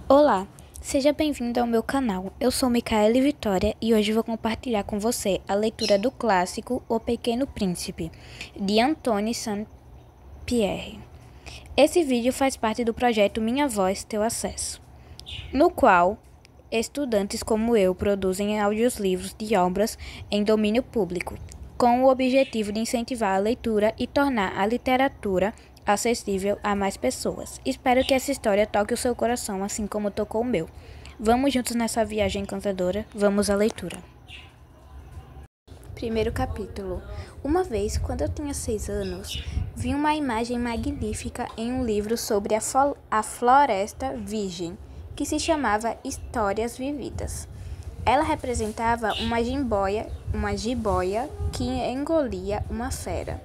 Olá, seja bem-vindo ao meu canal. Eu sou Micaele Vitória e hoje vou compartilhar com você a leitura do clássico O Pequeno Príncipe, de Antoine Saint-Exupéry. Esse vídeo faz parte do projeto Minha Voz, Teu Acesso, no qual estudantes como eu produzem audiolivros de obras em domínio público, com o objetivo de incentivar a leitura e tornar a literatura acessível a mais pessoas. Espero que essa história toque o seu coração, assim como tocou o meu. Vamos juntos nessa viagem encantadora? Vamos à leitura. Primeiro capítulo. Uma vez, quando eu tinha 6 anos, vi uma imagem magnífica em um livro sobre a Floresta Virgem, que se chamava Histórias Vividas. Ela representava uma jiboia que engolia uma fera.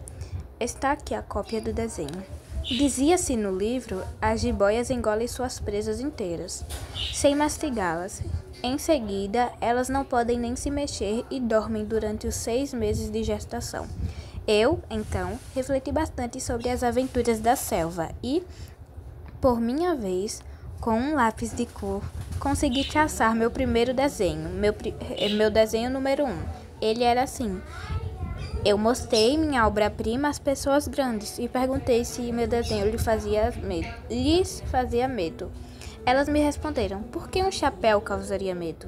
Está aqui a cópia do desenho. Dizia-se no livro, as jiboias engolem suas presas inteiras, sem mastigá-las. Em seguida, elas não podem nem se mexer e dormem durante os 6 meses de gestação. Eu, então, refleti bastante sobre as aventuras da selva e, por minha vez, com um lápis de cor, consegui traçar meu primeiro desenho, meu desenho número 1. Ele era assim. Eu mostrei minha obra-prima às pessoas grandes e perguntei se meu desenho lhes fazia medo. Elas me responderam, por que um chapéu causaria medo?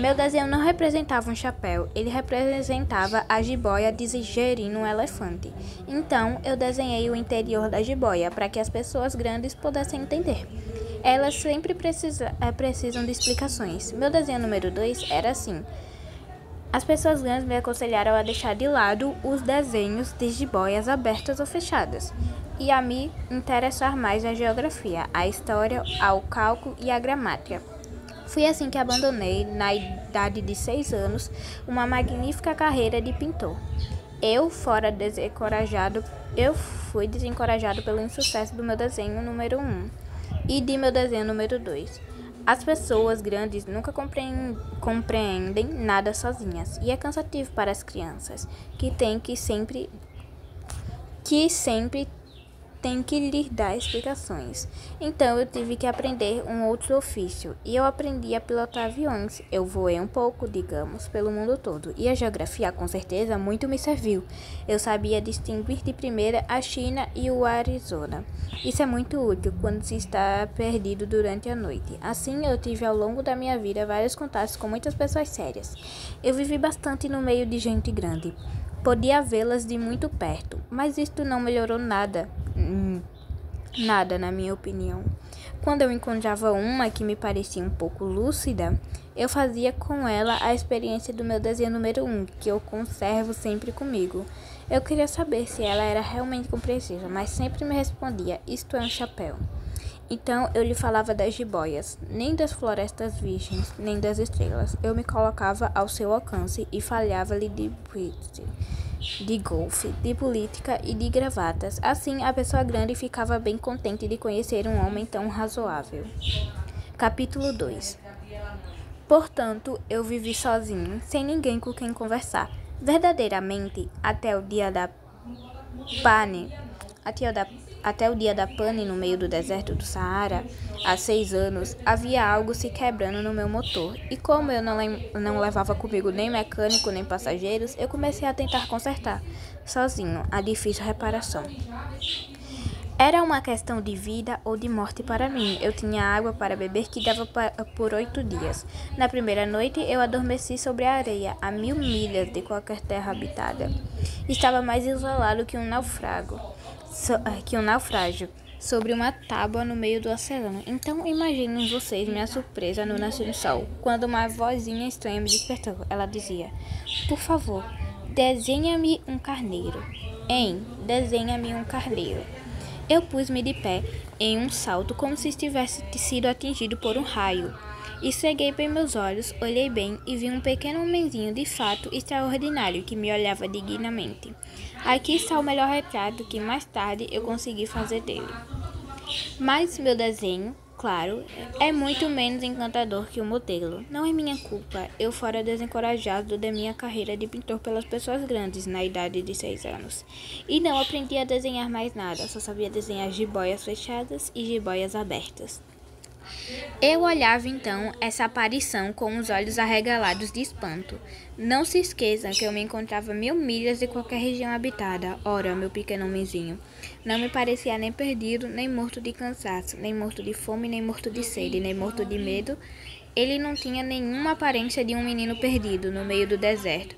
Meu desenho não representava um chapéu, ele representava a jiboia digerindo um elefante. Então, eu desenhei o interior da jiboia para que as pessoas grandes pudessem entender. Elas sempre precisam de explicações. Meu desenho número 2 era assim. As pessoas grandes me aconselharam a deixar de lado os desenhos de jiboias abertas ou fechadas e a me interessar mais na geografia, a história, ao cálculo e à gramática. Foi assim que abandonei, na idade de 6 anos, uma magnífica carreira de pintor. Eu fui desencorajado pelo insucesso do meu desenho número 1 e de meu desenho número 2. As pessoas grandes nunca compreendem nada sozinhas, e é cansativo para as crianças, que sempre tem que lhes dar explicações. Então eu tive que aprender um outro ofício, e eu aprendi a pilotar aviões. Eu voei um pouco, digamos, pelo mundo todo, e a geografia, com certeza, muito me serviu. Eu sabia distinguir de primeira a China e o Arizona. Isso é muito útil quando se está perdido durante a noite. Assim, eu tive ao longo da minha vida vários contatos com muitas pessoas sérias. Eu vivi bastante no meio de gente grande. Podia vê-las de muito perto, mas isto não melhorou nada, na minha opinião. Quando eu encontrava uma que me parecia um pouco lúcida, eu fazia com ela a experiência do meu desenho número 1, que eu conservo sempre comigo. Eu queria saber se ela era realmente compreensiva, mas sempre me respondia, isto é um chapéu. Então eu lhe falava das jiboias, nem das florestas virgens, nem das estrelas. Eu me colocava ao seu alcance e falhava-lhe de golfe, de política e de gravatas. Assim, a pessoa grande ficava bem contente de conhecer um homem tão razoável. Capítulo 2. Portanto, eu vivi sozinho, sem ninguém com quem conversar. Verdadeiramente, até o dia da pane no meio do deserto do Saara, há 6 anos, havia algo se quebrando no meu motor, e como eu não levava comigo nem mecânico nem passageiros, eu comecei a tentar consertar, sozinho, a difícil reparação. Era uma questão de vida ou de morte para mim. Eu tinha água para beber que dava por 8 dias. Na primeira noite, eu adormeci sobre a areia, a 1000 milhas de qualquer terra habitada. Estava mais isolado que um naufrágio, sobre uma tábua no meio do oceano. Então, imaginem vocês minha surpresa no nascer do sol, quando uma vozinha estranha me despertou. Ela dizia, por favor, desenha-me um carneiro. Desenha-me um carneiro. Eu pus-me de pé em um salto como se tivesse sido atingido por um raio. Esfreguei bem meus olhos, olhei bem e vi um pequeno homenzinho de fato extraordinário que me olhava dignamente. Aqui está o melhor retrato que mais tarde eu consegui fazer dele. Mas meu desenho, claro, é muito menos encantador que o modelo. Não é minha culpa, eu fora desencorajado da minha carreira de pintor pelas pessoas grandes na idade de 6 anos. E não aprendi a desenhar mais nada, só sabia desenhar jiboias fechadas e jiboias abertas. Eu olhava então essa aparição com os olhos arregalados de espanto. Não se esqueçam que eu me encontrava a 1000 milhas de qualquer região habitada. Ora, meu pequeno homenzinho, não me parecia nem perdido, nem morto de cansaço, nem morto de fome, nem morto de sede, nem morto de medo. Ele não tinha nenhuma aparência de um menino perdido no meio do deserto,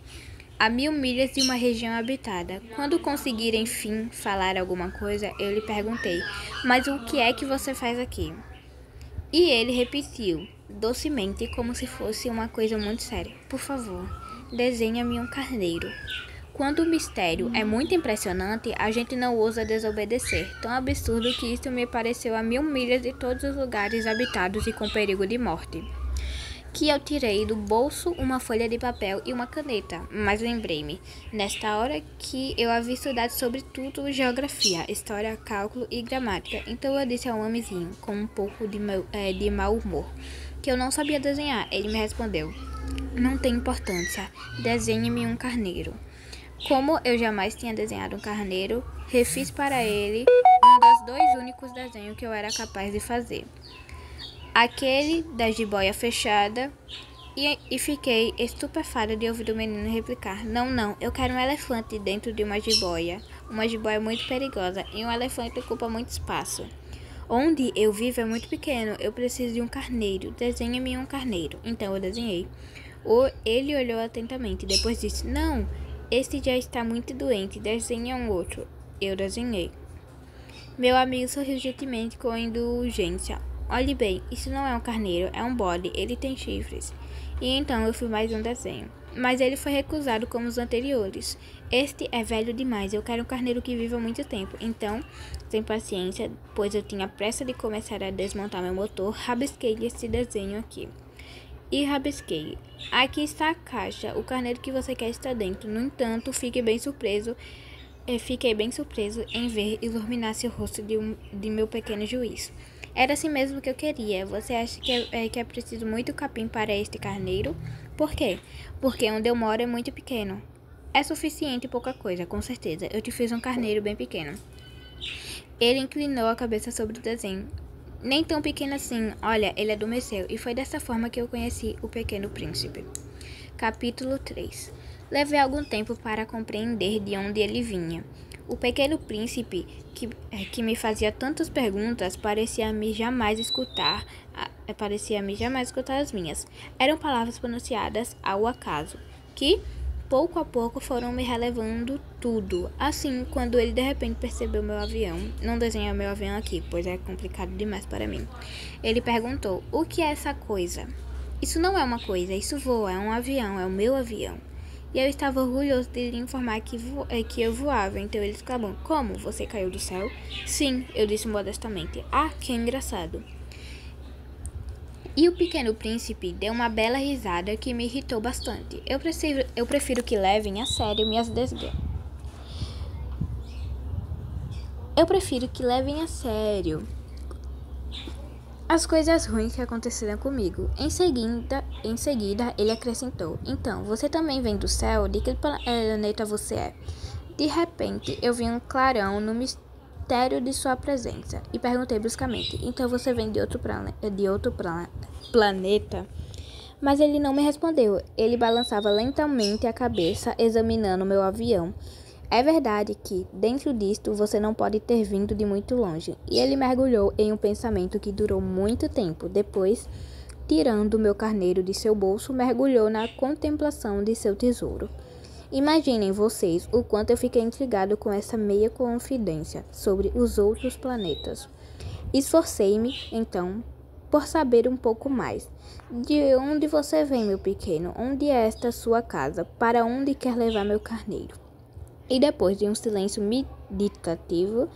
a 1000 milhas de uma região habitada. Quando conseguir, enfim, falar alguma coisa, eu lhe perguntei: mas o que é que você faz aqui? E ele repetiu, docemente, como se fosse uma coisa muito séria: por favor, desenha-me um carneiro. Quando o mistério é muito impressionante, a gente não ousa desobedecer. Tão absurdo que isso me pareceu a 1000 milhas de todos os lugares habitados e com perigo de morte. Que eu tirei do bolso uma folha de papel e uma caneta, mas lembrei-me, nesta hora, que eu havia estudado sobre tudo geografia, história, cálculo e gramática. Então eu disse ao homenzinho, com um pouco de mau humor, que eu não sabia desenhar. Ele me respondeu: não tem importância, desenhe-me um carneiro. Como eu jamais tinha desenhado um carneiro, refiz para ele um dos 2 únicos desenhos que eu era capaz de fazer. Aquele da jiboia fechada, e fiquei estupefada de ouvir o menino replicar: não, eu quero um elefante dentro de uma jiboia. Uma jiboia muito perigosa e um elefante ocupa muito espaço. Onde eu vivo é muito pequeno, eu preciso de um carneiro. Desenhe-me um carneiro. Então eu desenhei. Ele olhou atentamente, depois disse: não, este já está muito doente, desenhe um outro. Eu desenhei. Meu amigo sorriu gentilmente com indulgência. Olhe bem, isso não é um carneiro, é um bode, ele tem chifres. E então eu fiz mais um desenho. Mas ele foi recusado como os anteriores. Este é velho demais, eu quero um carneiro que viva muito tempo. Então, sem paciência, pois eu tinha pressa de começar a desmontar meu motor, rabisquei esse desenho aqui. E rabisquei: aqui está a caixa, o carneiro que você quer está dentro. No entanto, fiquei bem surpreso em ver iluminar-se o rosto de meu pequeno juiz. Era assim mesmo que eu queria. Você acha que é preciso muito capim para este carneiro? Por quê? Porque onde eu moro é muito pequeno. É suficiente pouca coisa, com certeza. Eu te fiz um carneiro bem pequeno. Ele inclinou a cabeça sobre o desenho. Nem tão pequeno assim. Olha, ele adormeceu. E foi dessa forma que eu conheci o Pequeno Príncipe. Capítulo 3. Levei algum tempo para compreender de onde ele vinha. O Pequeno Príncipe, que me fazia tantas perguntas, parecia-me jamais escutar as minhas. Eram palavras pronunciadas ao acaso, que, pouco a pouco, foram me relevando tudo. Assim, quando ele de repente percebeu meu avião, não desenha meu avião aqui, pois é complicado demais para mim. Ele perguntou: o que é essa coisa? Isso não é uma coisa, isso voa, é um avião, é o meu avião. E eu estava orgulhoso de lhe informar que eu voava. Então ele exclamou: como? Você caiu do céu? Sim, eu disse modestamente. Ah, que engraçado. E o Pequeno Príncipe deu uma bela risada que me irritou bastante. Eu prefiro que levem a sério minhas desgraças. Eu prefiro que levem a sério as coisas ruins que aconteceram comigo. Em seguida, ele acrescentou: então, você também vem do céu? De que planeta você é? De repente, eu vi um clarão no mistério de sua presença e perguntei bruscamente: então você vem de outro planeta? Mas ele não me respondeu. Ele balançava lentamente a cabeça, examinando meu avião. É verdade que, dentro disto, você não pode ter vindo de muito longe. E ele mergulhou em um pensamento que durou muito tempo. Depois, tirando meu carneiro de seu bolso, mergulhou na contemplação de seu tesouro. Imaginem vocês o quanto eu fiquei intrigado com essa meia confidência sobre os outros planetas. Esforcei-me, então, por saber um pouco mais. De onde você vem, meu pequeno? Onde é esta sua casa? Para onde quer levar meu carneiro? E depois de um silêncio meditativo,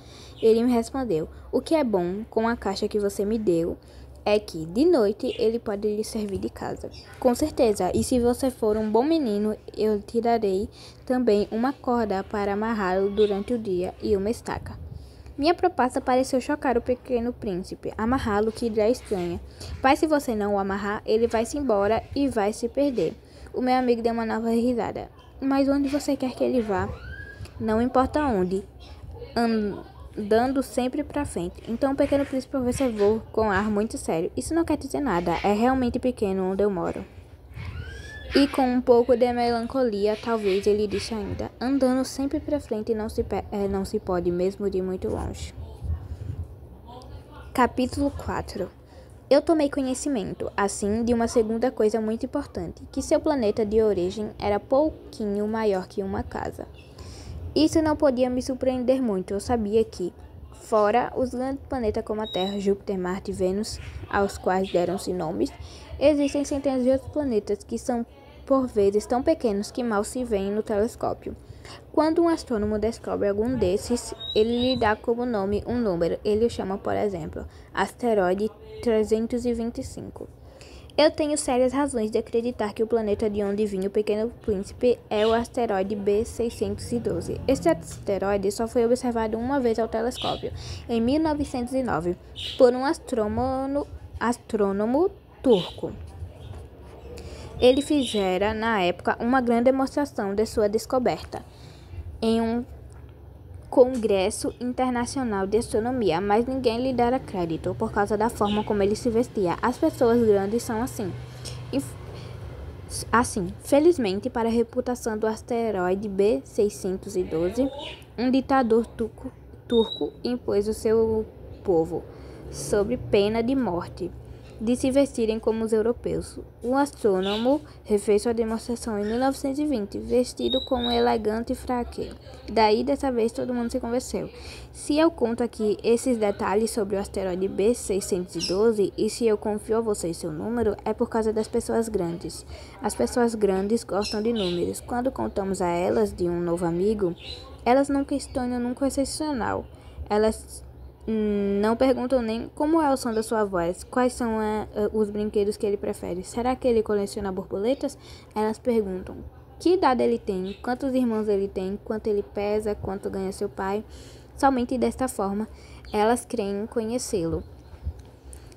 ele me respondeu: o que é bom com a caixa que você me deu é que, de noite, ele pode lhe servir de casa. Com certeza, e se você for um bom menino, eu te darei também uma corda para amarrá-lo durante o dia e uma estaca. Minha proposta pareceu chocar o Pequeno Príncipe. Amarrá-lo, que ideia estranha. Mas se você não o amarrar, ele vai-se embora e vai se perder. O meu amigo deu uma nova risada. Mas onde você quer que ele vá? Não importa onde. andando sempre pra frente. Então o Pequeno Príncipe observou com ar muito sério. Isso não quer dizer nada, é realmente pequeno onde eu moro. E com um pouco de melancolia, talvez, ele disse ainda, andando sempre pra frente não se pode, mesmo de muito longe. Capítulo 4. Eu tomei conhecimento, assim, de uma segunda coisa muito importante, que seu planeta de origem era pouquinho maior que uma casa. Isso não podia me surpreender muito, eu sabia que, fora os grandes planetas como a Terra, Júpiter, Marte e Vênus, aos quais deram-se nomes, existem centenas de outros planetas que são, por vezes, tão pequenos que mal se veem no telescópio. Quando um astrônomo descobre algum desses, ele lhe dá como nome um número. Ele o chama, por exemplo, asteroide 325. Eu tenho sérias razões de acreditar que o planeta de onde vinha o Pequeno Príncipe é o asteroide B612. Este asteroide só foi observado uma vez ao telescópio, em 1909, por um astrônomo turco. Ele fizera, na época, uma grande demonstração de sua descoberta em um congresso internacional de astronomia, mas ninguém lhe dera crédito por causa da forma como ele se vestia. As pessoas grandes são assim. Felizmente, para a reputação do asteroide B612, um ditador turco impôs ao seu povo, sob pena de morte, de se vestirem como os europeus. O astrônomo refez sua demonstração em 1920, vestido com um elegante fraque. Daí, dessa vez, todo mundo se convenceu. Se eu conto aqui esses detalhes sobre o asteroide B612 e se eu confio a vocês seu número, é por causa das pessoas grandes. As pessoas grandes gostam de números. Quando contamos a elas de um novo amigo, elas não questionam nunca o excepcional. Elas não perguntam nem como é o som da sua voz, quais são os brinquedos que ele prefere. Será que ele coleciona borboletas? Elas perguntam que idade ele tem, quantos irmãos ele tem, quanto ele pesa, quanto ganha seu pai. Somente desta forma, elas creem conhecê-lo.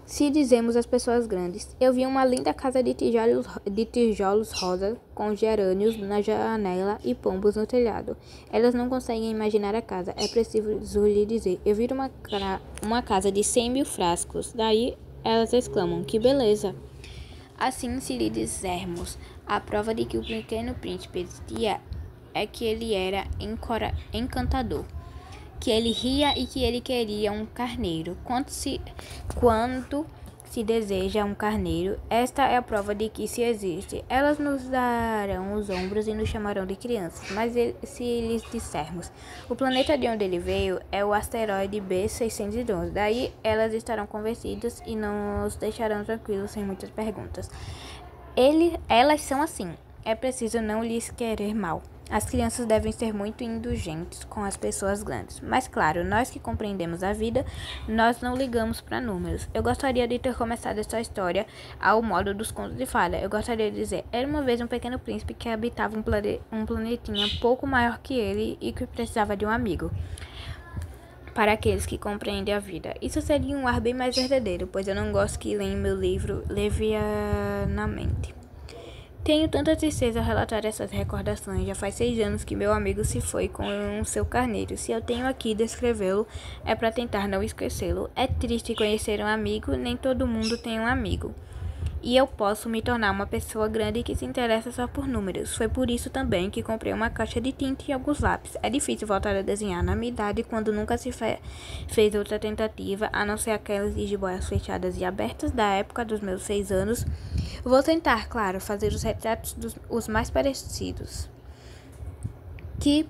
Se dizemos às pessoas grandes, eu vi uma linda casa de tijolos rosa com gerânios na janela e pombos no telhado. Elas não conseguem imaginar a casa. É preciso lhe dizer, eu vi uma casa de 100.000 frascos. Daí elas exclamam, que beleza! Assim, se lhe dissermos, a prova de que o Pequeno Príncipe existia é que ele era encantador, que ele ria e que ele queria um carneiro. Quando se deseja um carneiro, esta é a prova de que se existe. Elas nos darão os ombros e nos chamarão de crianças. Mas se lhes dissermos, o planeta de onde ele veio é o asteroide B612, daí elas estarão convencidas e nos deixarão tranquilos sem muitas perguntas. Elas são assim. É preciso não lhes querer mal. As crianças devem ser muito indulgentes com as pessoas grandes. Mas claro, nós que compreendemos a vida, nós não ligamos para números. Eu gostaria de ter começado essa história ao modo dos contos de fada. Eu gostaria de dizer, era uma vez um pequeno príncipe que habitava um planetinha pouco maior que ele e que precisava de um amigo. Para aqueles que compreendem a vida. Isso seria um ar bem mais verdadeiro, pois eu não gosto que leiam meu livro levianamente. Tenho tanta tristeza a relatar essas recordações. Já faz 6 anos que meu amigo se foi com seu carneiro. Se eu tenho aqui descrevê-lo, é para tentar não esquecê-lo. É triste conhecer um amigo, nem todo mundo tem um amigo. E eu posso me tornar uma pessoa grande que se interessa só por números. Foi por isso também que comprei uma caixa de tinta e alguns lápis. É difícil voltar a desenhar na minha idade quando nunca se fez outra tentativa, a não ser aquelas de jiboias fechadas e abertas da época dos meus 6 anos. Vou tentar, claro, fazer os retratos os mais parecidos que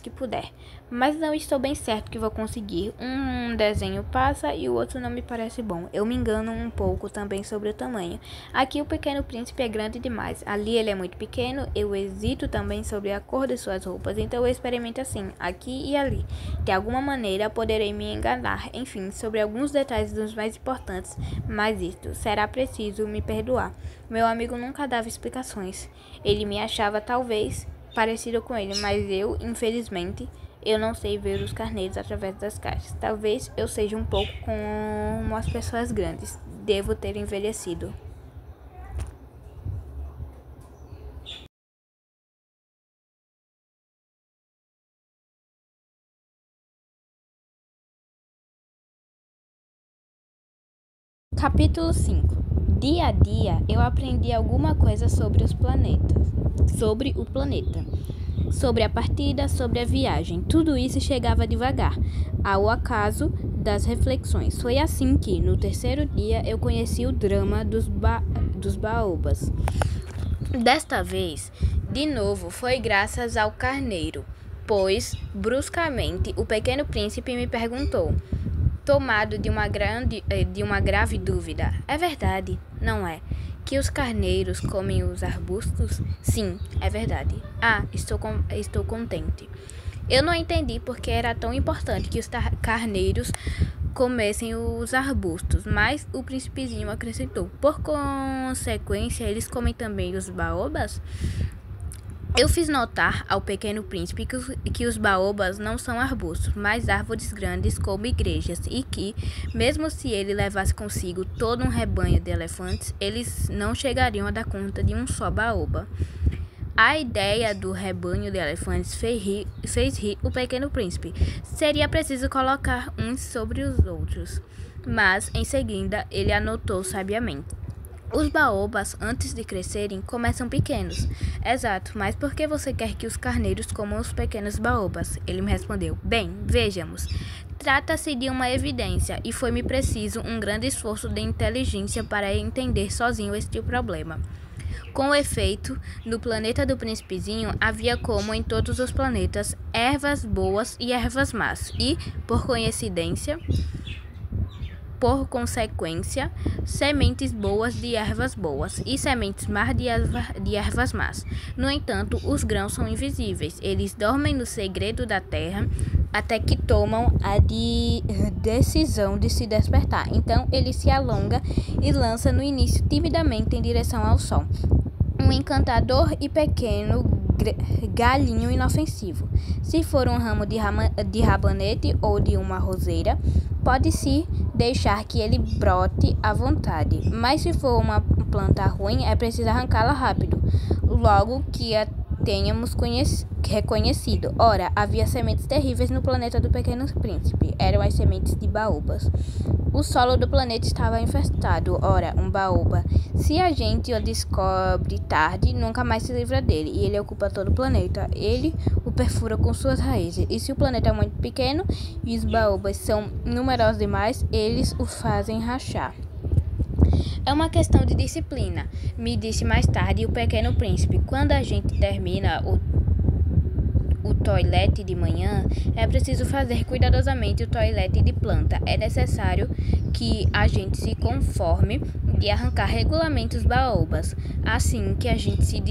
puder, mas não estou bem certo que vou conseguir. Um desenho passa e o outro não me parece bom. Eu me engano um pouco também sobre o tamanho. Aqui o Pequeno Príncipe é grande demais, ali ele é muito pequeno. Eu hesito também sobre a cor de suas roupas, então eu experimento assim, aqui e ali. De alguma maneira poderei me enganar, enfim, sobre alguns detalhes dos mais importantes, mas isto será preciso me perdoar. Meu amigo nunca dava explicações. Ele me achava talvez parecido com ele, mas eu, infelizmente, eu não sei ver os carneiros através das caixas. Talvez eu seja um pouco como as pessoas grandes. Devo ter envelhecido. Capítulo 5. Dia a dia eu aprendi alguma coisa sobre os planetas, sobre o planeta, sobre a partida, sobre a viagem. Tudo isso chegava devagar, ao acaso das reflexões. Foi assim que, no terceiro dia, eu conheci o drama dos baobas. Desta vez, de novo, foi graças ao carneiro, pois, bruscamente, o pequeno príncipe me perguntou, tomado de uma grave dúvida: é verdade, não é, que os carneiros comem os arbustos? Sim, é verdade. Ah, estou contente. Eu não entendi porque era tão importante que os carneiros comessem os arbustos, mas o príncipezinho acrescentou: por consequência, eles comem também os baobas? Eu fiz notar ao pequeno príncipe que os baobas não são arbustos, mas árvores grandes como igrejas, e que, mesmo se ele levasse consigo todo um rebanho de elefantes, eles não chegariam a dar conta de um só baoba. A ideia do rebanho de elefantes fez rir o pequeno príncipe. Seria preciso colocar uns sobre os outros, mas em seguida ele anotou sabiamente: os baobas, antes de crescerem, começam pequenos. Exato, mas por que você quer que os carneiros comam os pequenos baobas? Ele me respondeu: bem, vejamos. Trata-se de uma evidência e foi-me preciso um grande esforço de inteligência para entender sozinho este problema. Com efeito, no planeta do príncipezinho havia, como em todos os planetas, ervas boas e ervas más, e, por consequência, sementes boas de ervas boas e sementes más de ervas más. No entanto, os grãos são invisíveis. Eles dormem no segredo da terra até que tomam a decisão de se despertar. Então, ele se alonga e lança no início timidamente em direção ao sol. Um encantador e pequeno galinho inofensivo. Se for um ramo de rabanete ou de uma roseira, pode-se deixar que ele brote à vontade, mas se for uma planta ruim, é preciso arrancá-la rápido, logo que a tenhamos reconhecido. Ora, havia sementes terríveis no planeta do pequeno príncipe. Eram as sementes de baobas. O solo do planeta estava infestado. Ora, um baoba, se a gente o descobre tarde, nunca mais se livra dele, e ele ocupa todo o planeta. Ele o perfura com suas raízes. E se o planeta é muito pequeno e os baobas são numerosos demais, eles o fazem rachar. É uma questão de disciplina, me disse mais tarde o pequeno príncipe. Quando a gente termina o toilette de manhã, é preciso fazer cuidadosamente o toilette de planta. É necessário que a gente se conforme de arrancar regularmente os baobas, assim que a gente se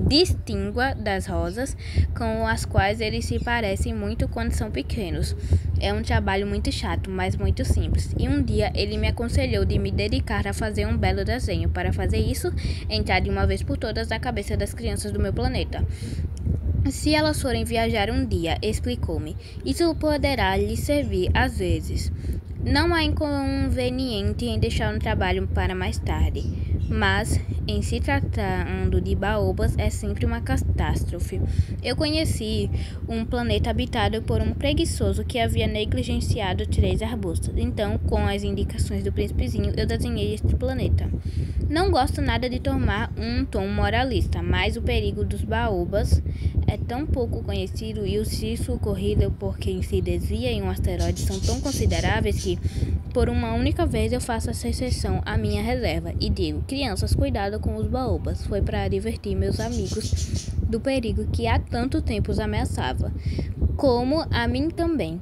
distingua das rosas, com as quais eles se parecem muito quando são pequenos. É um trabalho muito chato, mas muito simples. E um dia ele me aconselhou de me dedicar a fazer um belo desenho. Para fazer isso, entrar de uma vez por todas na cabeça das crianças do meu planeta. Se elas forem viajar um dia, explicou-me, isso poderá lhes servir às vezes. Não há inconveniente em deixar um trabalho para mais tarde, mas, em se tratando de baobas, é sempre uma catástrofe. Eu conheci um planeta habitado por um preguiçoso que havia negligenciado 3 arbustos. Então, com as indicações do príncipezinho, eu desenhei este planeta. Não gosto nada de tomar um tom moralista, mas o perigo dos baobas é tão pouco conhecido e os riscos ocorridos por quem se desvia em um asteroide são tão consideráveis que, por uma única vez, eu faço essa exceção à minha reserva e digo: crianças, cuidado com os baobas. Foi para divertir meus amigos do perigo que há tanto tempo os ameaçava, como a mim também,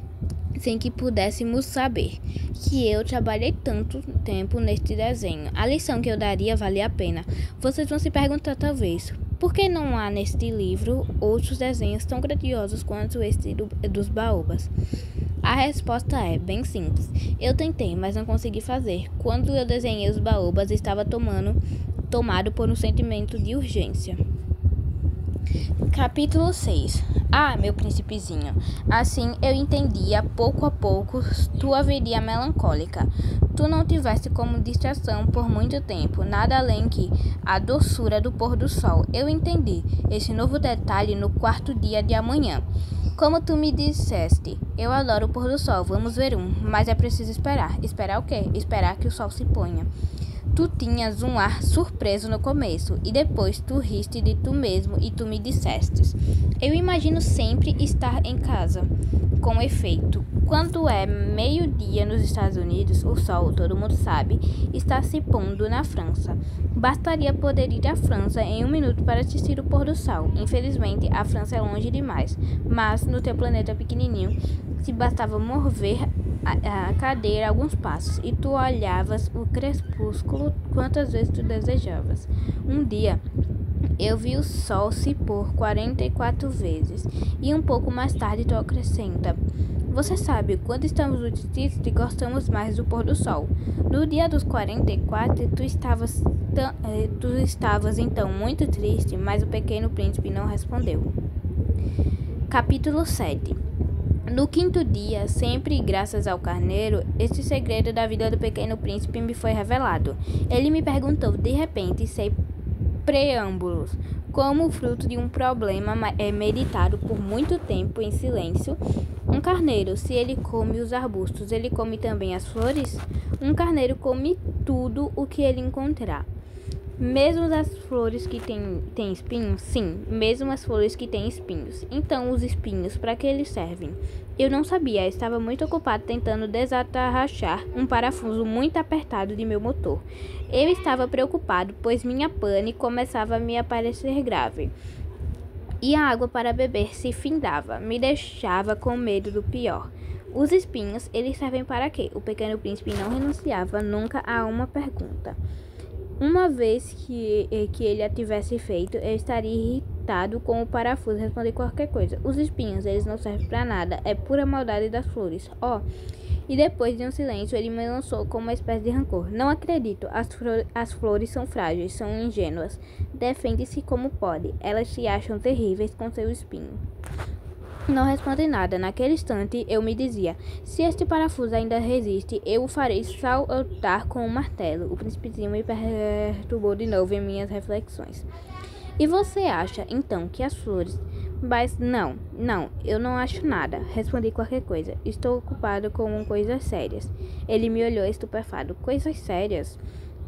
sem que pudéssemos saber que eu trabalhei tanto tempo neste desenho. A lição que eu daria valia a pena. Vocês vão se perguntar talvez: por que não há neste livro outros desenhos tão grandiosos quanto este dos baobas? A resposta é bem simples. Eu tentei, mas não consegui fazer. Quando eu desenhei os baobas, estava tomado por um sentimento de urgência. Capítulo 6. Ah, meu príncipezinho, assim eu entendia pouco a pouco tua viria melancólica. Tu não tiveste como distração por muito tempo, nada além que a doçura do pôr do sol. Eu entendi esse novo detalhe no 4º dia de amanhã. Como tu me disseste, eu adoro o pôr do sol, vamos ver mas é preciso esperar. Esperar o quê? Esperar que o sol se ponha. Tu tinhas um ar surpreso no começo, e depois tu riste de tu mesmo e tu me dissestes. Eu imagino sempre estar em casa. Com efeito, quando é meio-dia nos Estados Unidos, o sol, todo mundo sabe, está se pondo na França. Bastaria poder ir à França em 1 minuto para assistir o pôr do sol. Infelizmente, a França é longe demais, mas no teu planeta pequenininho, se bastava mover a cadeira alguns passos e tu olhavas o crepúsculo quantas vezes tu desejavas. Um dia, eu vi o sol se pôr 44 vezes, e um pouco mais tarde tu acrescenta: você sabe, quando estamos no distrito, gostamos mais do pôr do sol. No dia dos 44, tu estavas então muito triste, mas o pequeno príncipe não respondeu. Capítulo 7. No 5º dia, sempre graças ao carneiro, este segredo da vida do pequeno príncipe me foi revelado. Ele me perguntou de repente, sem preâmbulos, como fruto de um problema meditado por muito tempo em silêncio: um carneiro, se ele come os arbustos, ele come também as flores? Um carneiro come tudo o que ele encontrar. Mesmo as flores que têm espinhos? Sim, mesmo as flores que têm espinhos. Então, os espinhos, para que eles servem? Eu não sabia, estava muito ocupado tentando desatarrachar um parafuso muito apertado de meu motor. Eu estava preocupado, pois minha pane começava a me parecer grave. E a água para beber se findava, me deixava com medo do pior. Os espinhos, eles servem para quê? O pequeno príncipe não renunciava nunca a uma pergunta. Uma vez que ele a tivesse feito, eu estaria irritado com o parafuso e respondi qualquer coisa. Os espinhos, eles não servem para nada, é pura maldade das flores. E depois de um silêncio, ele me lançou com uma espécie de rancor. Não acredito, as flores são frágeis, são ingênuas. Defende-se como pode, elas se acham terríveis com seu espinho. Não respondi nada. Naquele instante, eu me dizia: se este parafuso ainda resiste, eu o farei saltar com um martelo. O príncipezinho me perturbou de novo em minhas reflexões. E você acha, então, que as flores... Mas não, eu não acho nada. Respondi qualquer coisa. Estou ocupado com coisas sérias. Ele me olhou estupefado. Coisas sérias?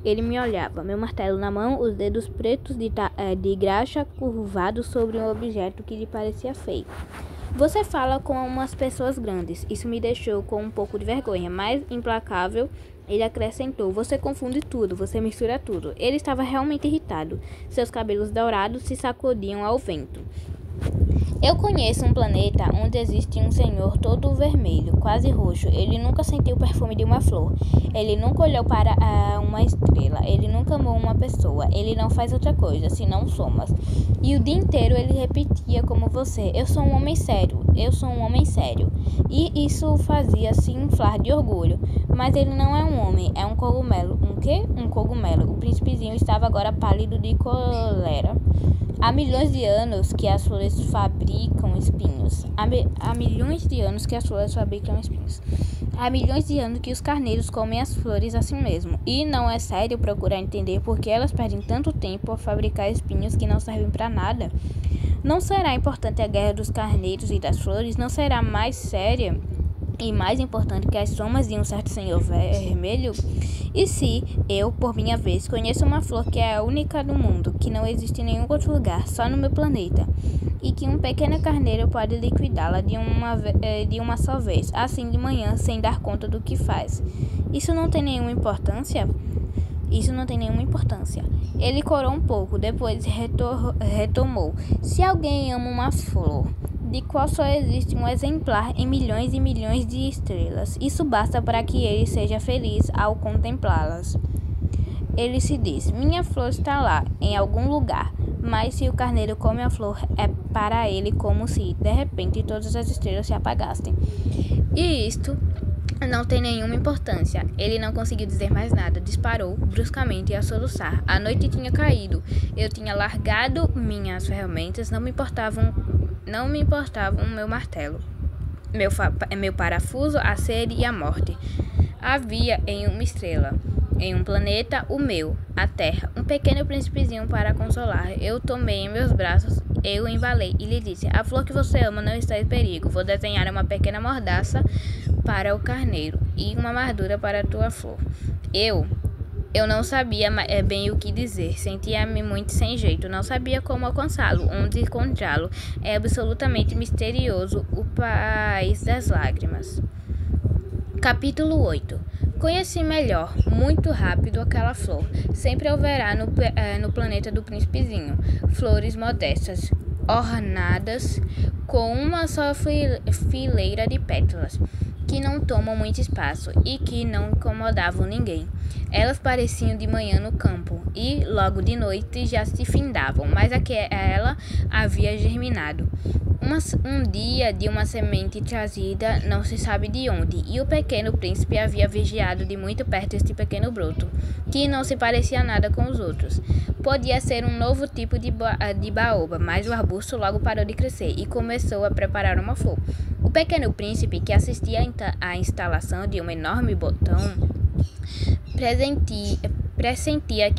Ele me olhava, meu martelo na mão, os dedos pretos de graxa curvados sobre um objeto que lhe parecia feio. Você fala com umas pessoas grandes. Isso me deixou com um pouco de vergonha, mas implacável, ele acrescentou: você confunde tudo, você mistura tudo. Ele estava realmente irritado. Seus cabelos dourados se sacudiam ao vento. Eu conheço um planeta onde existe um senhor todo vermelho, quase roxo. Ele nunca sentiu o perfume de uma flor. Ele nunca olhou para uma estrela. Ele nunca amou uma pessoa. Ele não faz outra coisa, senão somas. E o dia inteiro ele repetia como você: eu sou um homem sério, eu sou um homem sério. E isso o fazia se inflar de orgulho. Mas ele não é um homem, é um cogumelo. Um quê? Um cogumelo. O príncipezinho estava agora pálido de cólera. Há milhões de anos que as flores fabricam espinhos. Há milhões de anos que as flores fabricam espinhos. Há milhões de anos que os carneiros comem as flores assim mesmo. E não é sério procurar entender por que elas perdem tanto tempo a fabricar espinhos que não servem para nada. Não será importante a guerra dos carneiros e das flores? Não será mais séria e mais importante que as somas de um certo senhor vermelho? E se eu, por minha vez, conheço uma flor que é a única do mundo, que não existe em nenhum outro lugar, só no meu planeta, e que um pequeno carneiro pode liquidá-la de uma só vez, assim de manhã, sem dar conta do que faz? Isso não tem nenhuma importância? Isso não tem nenhuma importância. Ele corou um pouco, depois retomou. Se alguém ama uma flor, de qual só existe um exemplar em milhões e milhões de estrelas, isso basta para que ele seja feliz ao contemplá-las. Ele se diz: minha flor está lá, em algum lugar. Mas se o carneiro come a flor, é para ele como se, de repente, todas as estrelas se apagassem. E isto não tem nenhuma importância. Ele não conseguiu dizer mais nada. Disparou bruscamente a soluçar. A noite tinha caído. Eu tinha largado minhas ferramentas. Não me importavam meu martelo, meu parafuso, a sede e a morte. Havia em uma estrela, em um planeta, o meu, a Terra, um pequeno príncipezinho para consolar. Eu tomei em meus braços Eu o embalei e lhe disse: a flor que você ama não está em perigo. Vou desenhar uma pequena mordaça para o carneiro e uma armadura para a tua flor. Eu não sabia bem o que dizer. Sentia-me muito sem jeito. Não sabia como alcançá-lo, onde encontrá-lo. É absolutamente misterioso o país das lágrimas. Capítulo 8. Conheci melhor, muito rápido, aquela flor. Sempre houverá no planeta do príncipezinho flores modestas, ornadas com uma só fileira de pétalas, que não tomam muito espaço e que não incomodavam ninguém. Elas pareciam de manhã no campo e, logo de noite, já se findavam, mas aquela havia germinado. Um dia de uma semente trazida, não se sabe de onde, e o pequeno príncipe havia vigiado de muito perto este pequeno broto, que não se parecia nada com os outros. Podia ser um novo tipo de baoba, mas o arbusto logo parou de crescer e começou a preparar uma flor. O pequeno príncipe, que assistia à instalação de um enorme botão, pressentia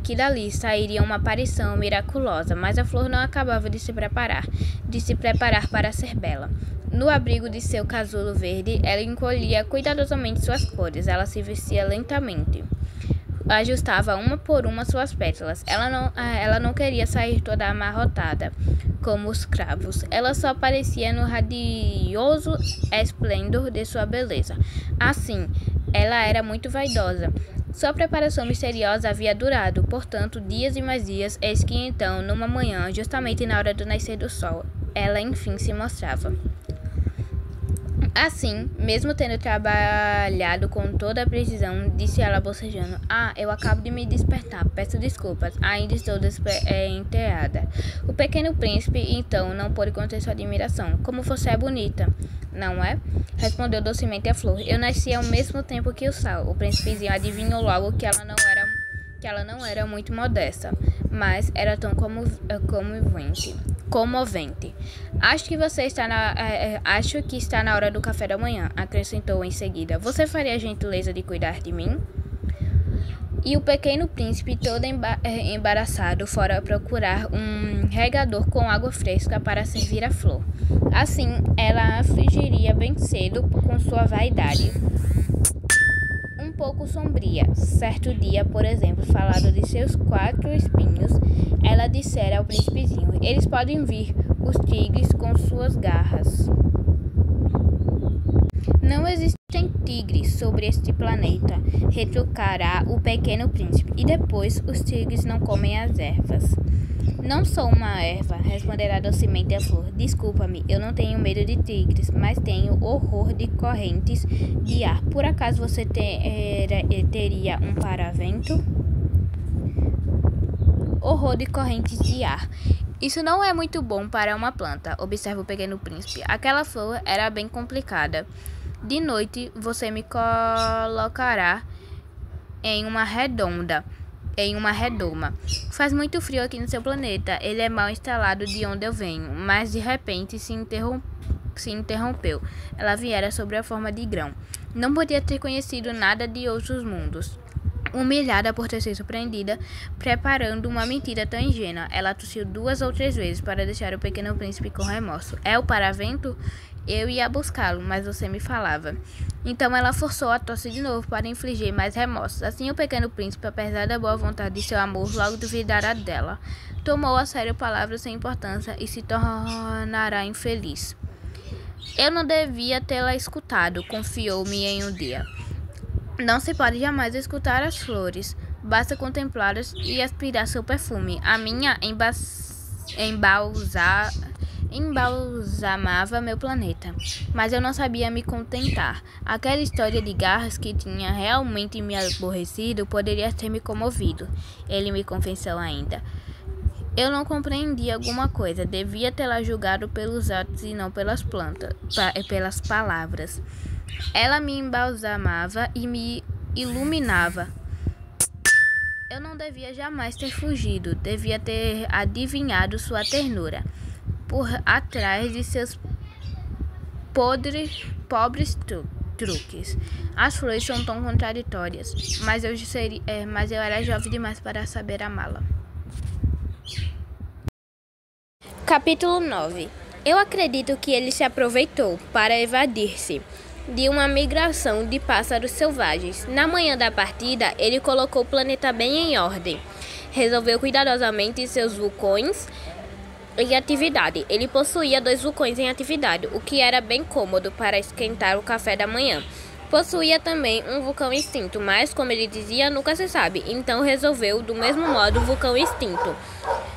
que dali sairia uma aparição miraculosa, mas a flor não acabava de se preparar para ser bela. No abrigo de seu casulo verde, ela encolhia cuidadosamente suas cores. Ela se vestia lentamente. Ajustava uma por uma suas pétalas. Ela não queria sair toda amarrotada, como os cravos. Ela só aparecia no radioso esplendor de sua beleza. Assim, ela era muito vaidosa. Sua preparação misteriosa havia durado, portanto, dias e mais dias, eis que então, numa manhã, justamente na hora do nascer do sol, ela enfim se mostrava. Assim, mesmo tendo trabalhado com toda a precisão, disse ela bocejando: eu acabo de me despertar, peço desculpas, ainda estou enterrada. O pequeno príncipe, então, não pôde conter sua admiração. Como você é bonita, não é? Respondeu docemente a flor. Eu nasci ao mesmo tempo que o sol. O príncipezinho adivinhou logo que ela não era muito modesta, mas era tão comovente. Acho que está na hora do café da manhã, acrescentou em seguida. Você faria a gentileza de cuidar de mim? E o pequeno príncipe, todo embaraçado, fora procurar um regador com água fresca para servir a flor. Assim, ela afligiria bem cedo com sua vaidade um pouco sombria. Certo dia, por exemplo, falado de seus 4 espinhos, ela dissera ao príncipezinho: eles podem vir, os tigres com suas garras. Não existem tigres sobre este planeta, retrucará o pequeno príncipe, e depois os tigres não comem as ervas. Não sou uma erva, responderá docemente a flor. Desculpa-me, eu não tenho medo de tigres, mas tenho horror de correntes de ar. Por acaso você teria um paravento? Horror de correntes de ar. Isso não é muito bom para uma planta, observa o pequeno príncipe. Aquela flor era bem complicada. De noite você me colocará em uma redoma. Faz muito frio aqui no seu planeta. Ele é mal instalado de onde eu venho, mas de repente se interrompeu. Ela viera sobre a forma de grão. Não podia ter conhecido nada de outros mundos. Humilhada por ter sido surpreendida, preparando uma mentira tão ingênua, ela tossiu 2 ou 3 vezes para deixar o pequeno príncipe com remorso. É o paravento? Eu ia buscá-lo, mas você me falava. Então ela forçou a tosse de novo para infligir mais remorsos. Assim o pequeno príncipe, apesar da boa vontade de seu amor, logo duvidara dela. Tomou a sério palavras sem importância e se tornará infeliz. Eu não devia tê-la escutado, confiou-me em um dia. Não se pode jamais escutar as flores. Basta contemplá-las e aspirar seu perfume. A minha embalsamava meu planeta, mas eu não sabia me contentar. Aquela história de garras que tinha realmente me aborrecido poderia ter me comovido. Ele me confessou ainda. Eu não compreendia alguma coisa. Devia tê-la julgado pelos atos e não pelas palavras. Ela me embalsamava e me iluminava. Eu não devia jamais ter fugido. Devia ter adivinhado sua ternura por atrás de seus pobres truques. As flores são tão contraditórias, mas eu era jovem demais para saber amá-la. Capítulo 9. Eu acredito que ele se aproveitou para evadir-se de uma migração de pássaros selvagens. Na manhã da partida, ele colocou o planeta bem em ordem. Resolveu cuidadosamente seus vulcões em atividade. Ele possuía 2 vulcões em atividade, o que era bem cômodo para esquentar o café da manhã. Possuía também um vulcão extinto, mas, como ele dizia, nunca se sabe. Então resolveu, do mesmo modo, o vulcão extinto.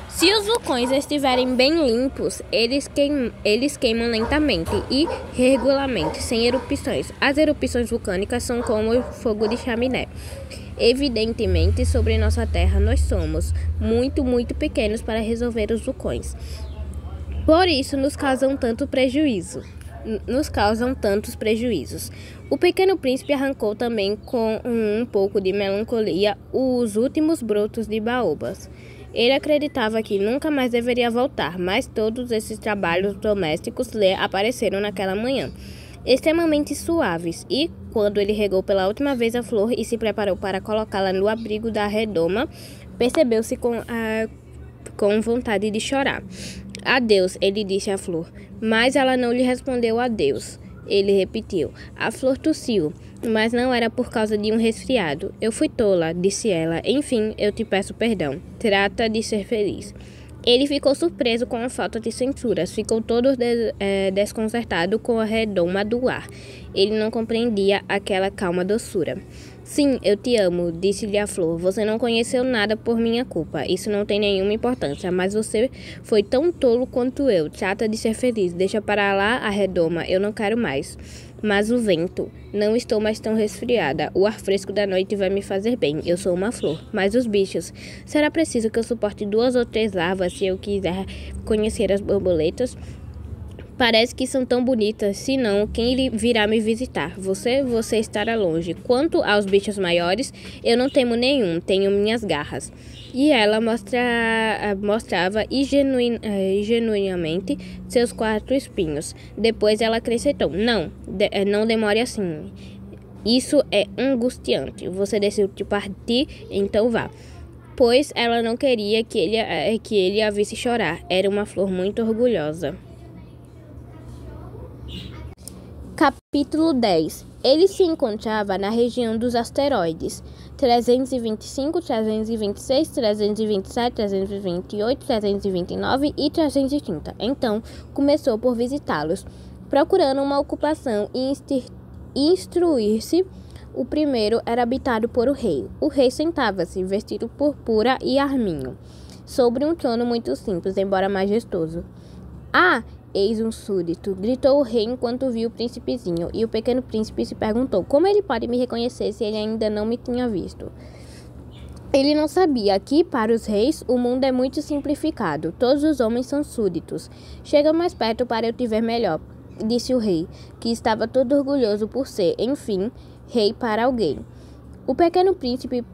Se os vulcões estiverem bem limpos, eles queimam lentamente e regularmente, sem erupções. As erupções vulcânicas são como fogo de chaminé. Evidentemente, sobre nossa Terra, nós somos muito pequenos para resolver os vulcões. Por isso, nos causam tantos prejuízos. O Pequeno Príncipe arrancou também com um pouco de melancolia os últimos brotos de baobas. Ele acreditava que nunca mais deveria voltar, mas todos esses trabalhos domésticos lhe apareceram naquela manhã, extremamente suaves, e, quando ele regou pela última vez a flor e se preparou para colocá-la no abrigo da redoma, percebeu-se com vontade de chorar. Adeus, ele disse à flor, mas ela não lhe respondeu adeus. Ele repetiu. A flor tossiu, mas não era por causa de um resfriado. Eu fui tola, disse ela. Enfim, eu te peço perdão. Trata de ser feliz. Ele ficou surpreso com a falta de censuras. Ficou todo desconcertado com a redoma do ar. Ele não compreendia aquela calma doçura. Sim, eu te amo, disse-lhe a flor. Você não conheceu nada por minha culpa. Isso não tem nenhuma importância, mas você foi tão tolo quanto eu. Trata de ser feliz. Deixa para lá a redoma. Eu não quero mais. Mas o vento. Não estou mais tão resfriada. O ar fresco da noite vai me fazer bem. Eu sou uma flor. Mas os bichos. Será preciso que eu suporte 2 ou 3 larvas se eu quiser conhecer as borboletas? Parece que são tão bonitas, senão quem virá me visitar? Você estará longe. Quanto aos bichos maiores, eu não temo nenhum, tenho minhas garras. E ela mostrava genuinamente seus 4 espinhos. Depois ela acrescentou, não demore assim. Isso é angustiante. Você decidiu partir, então vá. Pois ela não queria que ele a visse chorar. Era uma flor muito orgulhosa. Capítulo 10. Ele se encontrava na região dos asteroides 325, 326, 327, 328, 329 e 330. Então, começou por visitá-los, procurando uma ocupação e instruir-se. O primeiro era habitado por o rei. O rei sentava-se, vestido purpura e arminho, sobre um trono muito simples, embora majestoso. Ah! Eis um súdito, gritou o rei enquanto viu o príncipezinho, e o Pequeno Príncipe se perguntou como ele pode me reconhecer se ele ainda não me tinha visto. Ele não sabia que, para os reis, o mundo é muito simplificado. Todos os homens são súditos. Chega mais perto para eu te ver melhor, disse o rei, que estava todo orgulhoso por ser, enfim, rei para alguém. O Pequeno Príncipe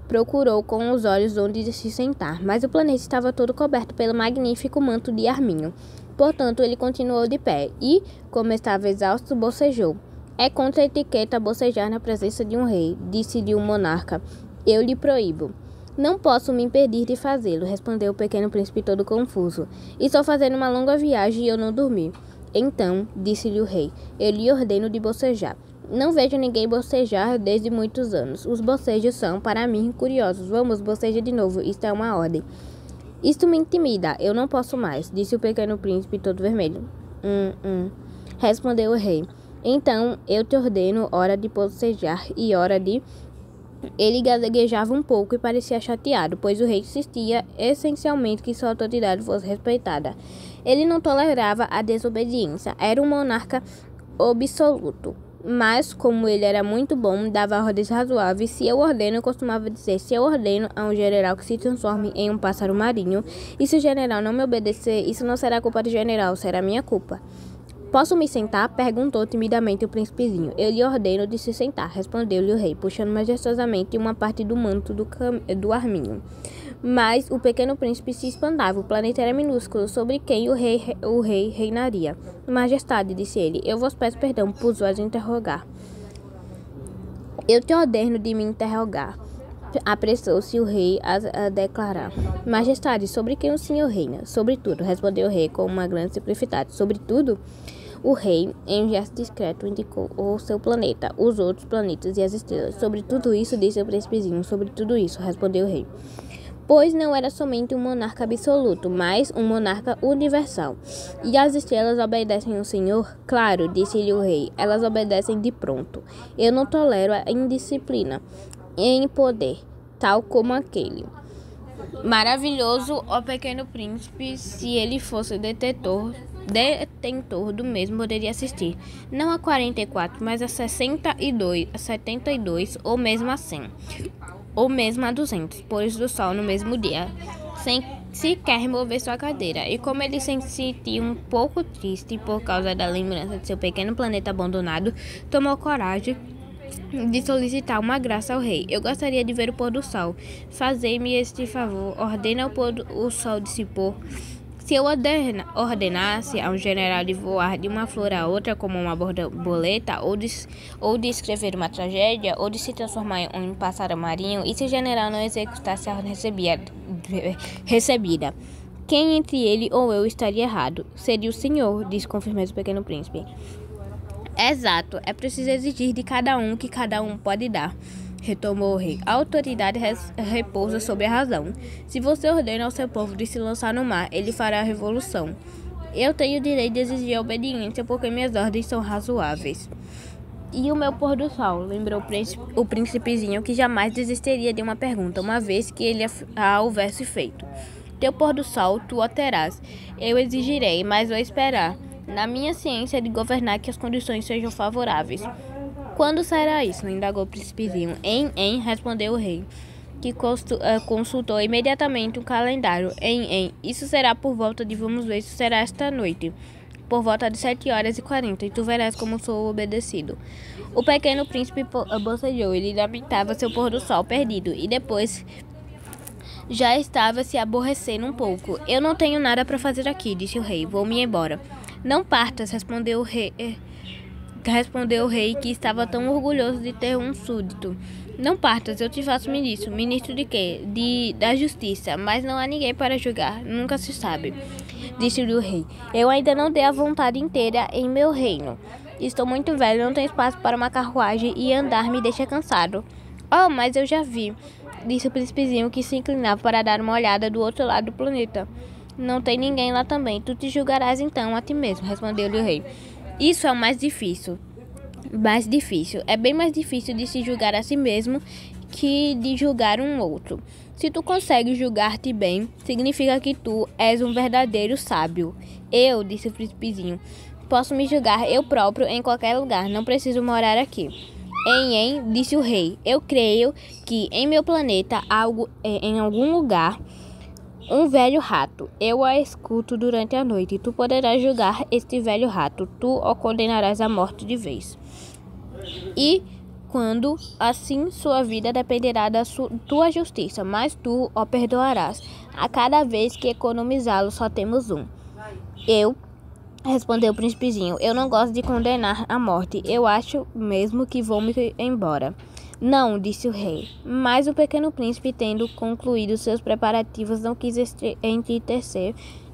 procurou com os olhos onde se sentar, mas o planeta estava todo coberto pelo magnífico manto de arminho. Portanto, ele continuou de pé e, como estava exausto, bocejou. É contra a etiqueta bocejar na presença de um rei, disse-lhe o monarca. Eu lhe proíbo. Não posso me impedir de fazê-lo, respondeu o Pequeno Príncipe todo confuso. Estou fazendo uma longa viagem e eu não dormi. Então, disse-lhe o rei, eu lhe ordeno de bocejar. Não vejo ninguém bocejar desde muitos anos. Os bocejos são, para mim, curiosos. Vamos, boceja de novo. Isto é uma ordem. Isto me intimida. Eu não posso mais, disse o Pequeno Príncipe todo vermelho. Respondeu o rei. Então, eu te ordeno hora de bocejar e hora de... Ele gaguejava um pouco e parecia chateado, pois o rei insistia essencialmente que sua autoridade fosse respeitada. Ele não tolerava a desobediência. Era um monarca absoluto. Mas, como ele era muito bom, dava ordens razoáveis. Se eu ordeno, eu costumava dizer, se eu ordeno a um general que se transforme em um pássaro marinho, e se o general não me obedecer, isso não será culpa do general, será minha culpa. Posso me sentar? Perguntou timidamente o príncipezinho. Eu lhe ordeno de se sentar, respondeu-lhe o rei, puxando majestosamente uma parte do manto do arminho. Mas o Pequeno Príncipe se espantava. O planeta era minúsculo, sobre quem o rei reinaria. Majestade, disse ele, eu vos peço perdão por vos interrogar. Eu te ordeno de me interrogar. Apressou-se o rei a declarar: Majestade, sobre quem o senhor reina? Sobretudo, respondeu o rei com uma grande simplicidade. Sobretudo, o rei, em um gesto discreto, indicou o seu planeta, os outros planetas e as estrelas. Sobre tudo isso, disse o príncipezinho. Sobre tudo isso, respondeu o rei. Pois não era somente um monarca absoluto, mas um monarca universal. E as estrelas obedecem ao Senhor? Claro, disse-lhe o rei, elas obedecem de pronto. Eu não tolero a indisciplina em poder, tal como aquele. Maravilhoso, ó pequeno príncipe, se ele fosse detentor do mesmo, poderia assistir, não a 44, mas a 62, a 72, ou mesmo a 100, ou mesmo a 200, pôres do sol no mesmo dia, sem sequer mover sua cadeira. E como ele se sentia um pouco triste por causa da lembrança de seu pequeno planeta abandonado, tomou coragem de solicitar uma graça ao rei. Eu gostaria de ver o pôr do sol. Fazei-me este favor. Ordena o sol de se pôr. Se eu ordenasse a um general de voar de uma flor a outra como uma borboleta, ou de escrever uma tragédia, ou de se transformar em um pássaro marinho, e se o general não executasse a ordem recebida, quem entre ele ou eu estaria errado? Seria o senhor, disse com firmeza o pequeno príncipe. Exato, é preciso exigir de cada um que cada um pode dar, retomou o rei. A autoridade repousa sobre a razão. Se você ordena ao seu povo de se lançar no mar, ele fará a revolução. Eu tenho o direito de exigir a obediência porque minhas ordens são razoáveis. E o meu pôr do sol, lembrou o príncipezinho, que jamais desistiria de uma pergunta, uma vez que ele a houvesse feito. Teu pôr do sol tu o terás. Eu exigirei, mas vou esperar. Na minha ciência de governar que as condições sejam favoráveis. Quando será isso? Indagou o príncipezinho. Respondeu o rei, que consultou imediatamente o calendário. Isso será por volta de, vamos ver, isso será esta noite, por volta de 7h40, e tu verás como sou obedecido. O pequeno príncipe bocejou. Ele lamentava seu pôr do sol perdido, e depois já estava se aborrecendo um pouco. Eu não tenho nada para fazer aqui, disse o rei. Vou-me embora. Não partas, respondeu o rei, que estava tão orgulhoso de ter um súdito. Não partas, eu te faço ministro. Ministro de quê? Da justiça, mas não há ninguém para julgar, nunca se sabe, disse-lhe o rei. Eu ainda não dei a vontade inteira em meu reino. Estou muito velho, não tenho espaço para uma carruagem e andar me deixa cansado. Oh, mas eu já vi, disse o príncipezinho, que se inclinava para dar uma olhada do outro lado do planeta. Não tem ninguém lá também. Tu te julgarás então a ti mesmo, respondeu-lhe o rei. Isso é o mais difícil. É bem mais difícil de se julgar a si mesmo que de julgar um outro. Se tu consegues julgar-te bem, significa que tu és um verdadeiro sábio. Eu, disse o príncipezinho, posso me julgar eu próprio em qualquer lugar. Não preciso morar aqui. Disse o rei. Eu creio que em meu planeta, em algum lugar, um velho rato. Eu a escuto durante a noite. Tu poderás julgar este velho rato. Tu o condenarás à morte de vez. E quando assim sua vida dependerá da tua justiça, mas tu o perdoarás. A cada vez que economizá-lo, só temos um. Respondeu o príncipezinho. Eu não gosto de condenar à morte. Eu acho mesmo que vou me embora. Não, disse o rei, mas o pequeno príncipe, tendo concluído seus preparativos, não quis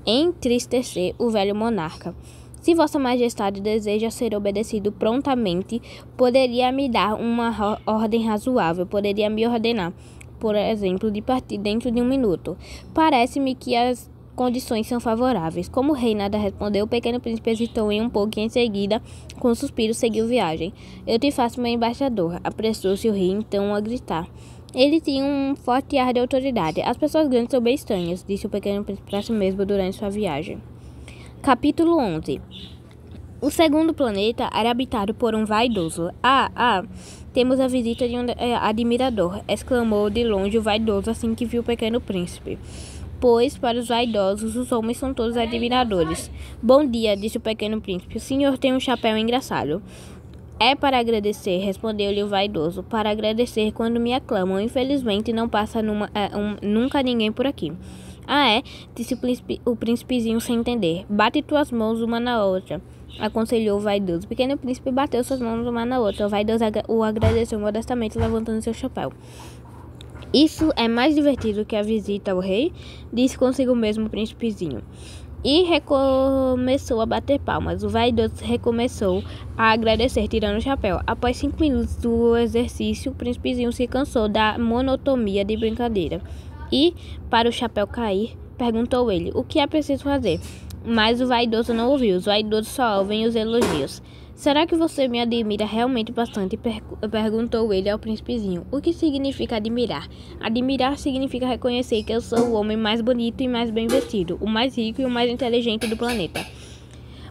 entristecer o velho monarca. Se Vossa Majestade deseja ser obedecido prontamente, poderia me dar uma ordem razoável, poderia me ordenar, por exemplo, de partir dentro de 1 minuto. Parece-me que as condições são favoráveis. Como o rei nada respondeu, o pequeno príncipe hesitou um pouco e em seguida, com um suspiro, seguiu viagem. Eu te faço meu embaixador, apressou-se o rei então a gritar. Ele tinha um forte ar de autoridade. As pessoas grandes são bem estranhas, disse o pequeno príncipe para si mesmo durante sua viagem. Capítulo 11. O segundo planeta era habitado por um vaidoso. Temos a visita de um admirador, exclamou de longe o vaidoso assim que viu o pequeno príncipe. Pois, para os vaidosos, os homens são todos admiradores. Bom dia, disse o pequeno príncipe. O senhor tem um chapéu engraçado. É para agradecer, respondeu-lhe o vaidoso. Para agradecer quando me aclamam. Infelizmente, não passa nunca ninguém por aqui. É? Disse o príncipezinho sem entender. Bate tuas mãos uma na outra, aconselhou o vaidoso. O pequeno príncipe bateu suas mãos uma na outra. O vaidoso o agradeceu modestamente, levantando seu chapéu. Isso é mais divertido que a visita ao rei, disse consigo mesmo o príncipezinho. E recomeçou a bater palmas. O vaidoso recomeçou a agradecer, tirando o chapéu. Após 5 minutos do exercício, o príncipezinho se cansou da monotonia de brincadeira. E, para o chapéu cair, perguntou ele, o que é preciso fazer? Mas o vaidoso não ouviu. Os vaidosos só ouvem os elogios. Será que você me admira realmente bastante? Perguntou ele ao príncipezinho. O que significa admirar? Admirar significa reconhecer que eu sou o homem mais bonito e mais bem vestido, o mais rico e o mais inteligente do planeta.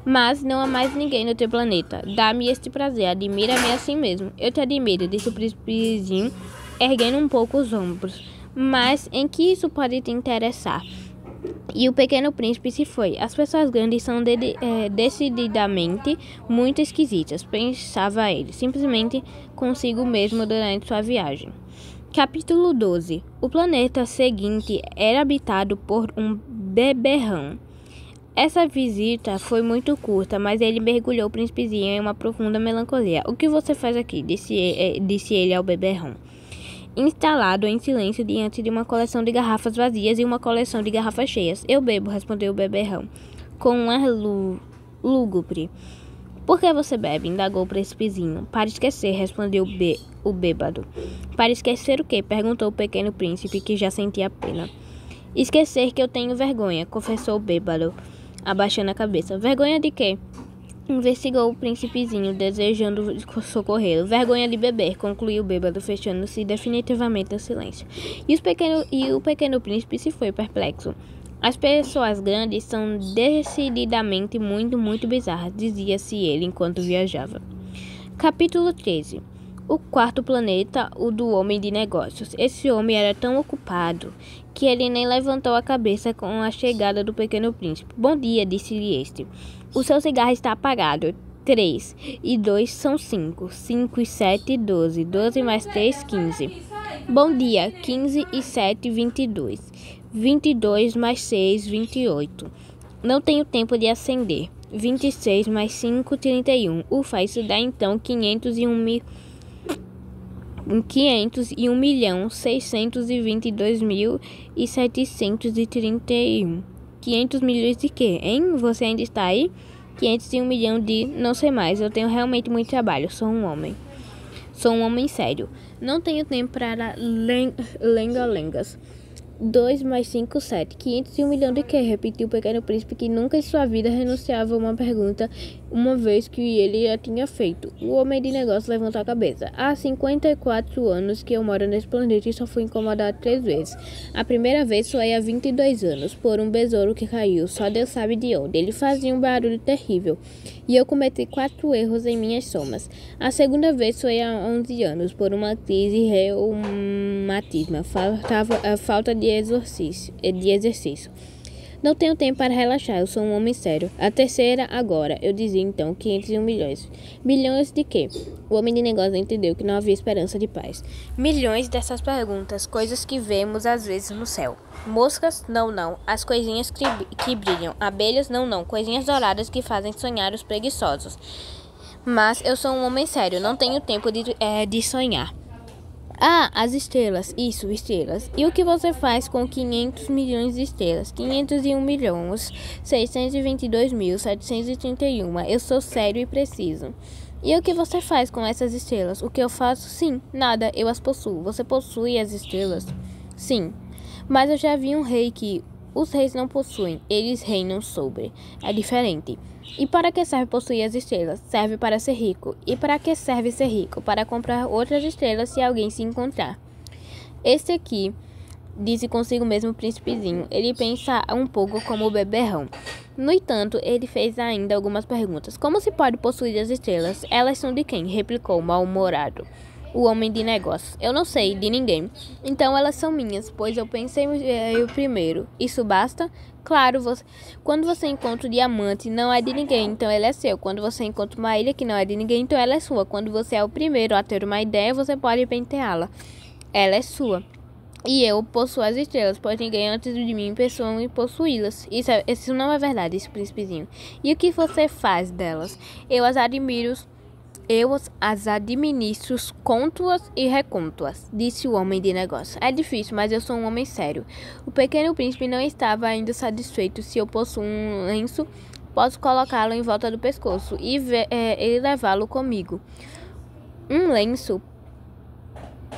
Mas não há mais ninguém no teu planeta. Dá-me este prazer, admira-me assim mesmo. Eu te admiro, disse o príncipezinho, erguendo um pouco os ombros. Mas em que isso pode te interessar? E o pequeno príncipe se foi. As pessoas grandes são decididamente muito esquisitas, pensava ele, simplesmente consigo mesmo durante sua viagem. Capítulo 12. O planeta seguinte era habitado por um beberrão. Essa visita foi muito curta, mas ele mergulhou o príncipezinho em uma profunda melancolia. O que você faz aqui? Disse ele ao beberrão. Instalado em silêncio diante de uma coleção de garrafas vazias e uma coleção de garrafas cheias. Eu bebo, respondeu o beberrão, com um ar lúgubre. Por que você bebe? Indagou o príncipezinho. Para esquecer, respondeu o bêbado. Para esquecer o quê? Perguntou o pequeno príncipe, que já sentia pena. Esquecer que eu tenho vergonha, confessou o bêbado, abaixando a cabeça. Vergonha de quê? Investigou o príncipezinho, desejando socorrê-lo. Vergonha de beber, concluiu o bêbado, fechando-se definitivamente no silêncio. E o pequeno príncipe se foi perplexo. As pessoas grandes são decididamente muito bizarras, dizia-se ele enquanto viajava. Capítulo 13. O quarto planeta, o do homem de negócios. Esse homem era tão ocupado que ele nem levantou a cabeça com a chegada do pequeno príncipe. Bom dia, disse-lhe este. O seu cigarro está apagado. 3 e 2 são 5. 5 e 7, 12. 12 mais 3, 15. Bom dia. 15 e 7, 22. 22 mais 6, 28. Não tenho tempo de acender. 26 mais 5, 31. Ufa, isso dá então 501.622.731. 500 milhões de quê, hein? Você ainda está aí? 501 milhão de... Não sei mais, eu tenho realmente muito trabalho, sou um homem. Sou um homem sério. Não tenho tempo para lenga-lengas. 2 mais 5, 7. 501 milhão de quê? Repetiu o pequeno príncipe, que nunca em sua vida renunciava a uma pergunta, uma vez que ele a tinha feito. O homem de negócio levantou a cabeça. Há 54 anos que eu moro nesse planeta e só fui incomodado 3 vezes. A primeira vez foi há 22 anos, por um besouro que caiu, só Deus sabe de onde. Ele fazia um barulho terrível, e eu cometi 4 erros em minhas somas. A segunda vez foi há 11 anos, por uma crise reumatismo, falta de exercício. Não tenho tempo para relaxar, eu sou um homem sério. A terceira, agora. Eu dizia então 501 milhões. Milhões de quê? O homem de negócio entendeu que não havia esperança de paz. Milhões dessas perguntas, coisas que vemos às vezes no céu. Moscas? Não. As coisinhas que brilham. Abelhas? Não. Coisinhas douradas que fazem sonhar os preguiçosos. Mas eu sou um homem sério, não tenho tempo de sonhar. Ah, as estrelas. Isso, estrelas. E o que você faz com 500 milhões de estrelas? 501.622.731. Eu sou sério e preciso. E o que você faz com essas estrelas? O que eu faço? Sim, nada, eu as possuo. Você possui as estrelas? Sim. Mas eu já vi um rei que... Os reis não possuem, eles reinam sobre. É diferente. E para que serve possuir as estrelas? Serve para ser rico. E para que serve ser rico? Para comprar outras estrelas se alguém se encontrar. Este aqui, disse consigo mesmo o príncipezinho. Ele pensa um pouco como o beberrão. No entanto, ele fez ainda algumas perguntas. Como se pode possuir as estrelas? Elas são de quem? Replicou mal-humorado o homem de negócios. Eu não sei, de ninguém. Então elas são minhas, pois eu pensei eu primeiro. Isso basta? Claro, quando você encontra um diamante, não é de ninguém, então ele é seu. Quando você encontra uma ilha que não é de ninguém, então ela é sua. Quando você é o primeiro a ter uma ideia, você pode penteá-la. Ela é sua. E eu possuo as estrelas, pois ninguém antes de mim pensou em possuí-las. Isso não é verdade, esse príncipezinho. E o que você faz delas? Eu as admiro Eu as administro conto-as e reconto-as, disse o homem de negócio. É difícil, mas eu sou um homem sério. O pequeno príncipe não estava ainda satisfeito. Se eu possuo um lenço, posso colocá-lo em volta do pescoço e levá-lo comigo. Um lenço.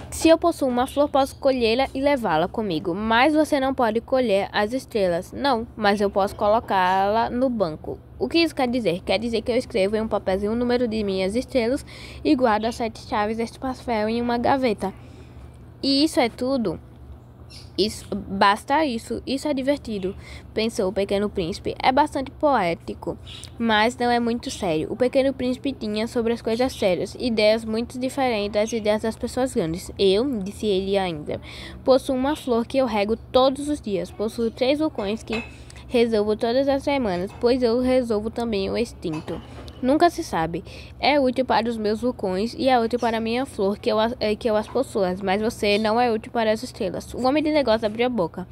Se eu possuo uma flor, posso colhê-la e levá-la comigo. Mas você não pode colher as estrelas. Não, mas eu posso colocá-la no banco. O que isso quer dizer? Quer dizer que eu escrevo em um papelzinho o número de minhas estrelas e guardo as 7 chaves deste papel em uma gaveta. E isso é tudo? Basta isso. Isso é divertido, pensou o pequeno príncipe. É bastante poético, mas não é muito sério. O pequeno príncipe tinha sobre as coisas sérias ideias muito diferentes das ideias das pessoas grandes. Eu, disse ele ainda, possuo uma flor que eu rego todos os dias. Possuo 3 vulcões que resolvo todas as semanas, pois eu resolvo também o extinto. Nunca se sabe. É útil para os meus vulcões e é útil para a minha flor que eu as possuo, mas você não é útil para as estrelas. O homem de negócio abriu a boca,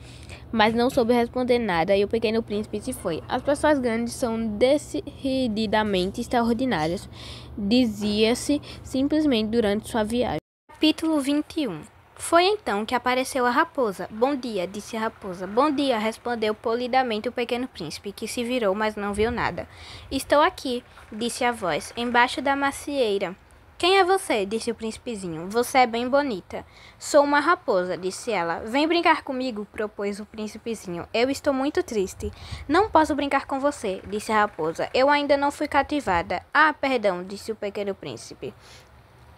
mas não soube responder nada e o pequeno príncipe se foi. As pessoas grandes são decididamente extraordinárias, dizia-se simplesmente durante sua viagem. Capítulo 21. Foi então que apareceu a raposa. Bom dia, disse a raposa. Bom dia, respondeu polidamente o pequeno príncipe, que se virou, mas não viu nada. Estou aqui, disse a voz, embaixo da macieira. Quem é você? Disse o príncipezinho. Você é bem bonita. Sou uma raposa, disse ela. Vem brincar comigo, propôs o príncipezinho. Eu estou muito triste. Não posso brincar com você, disse a raposa. Eu ainda não fui cativada. Ah, perdão, disse o pequeno príncipe.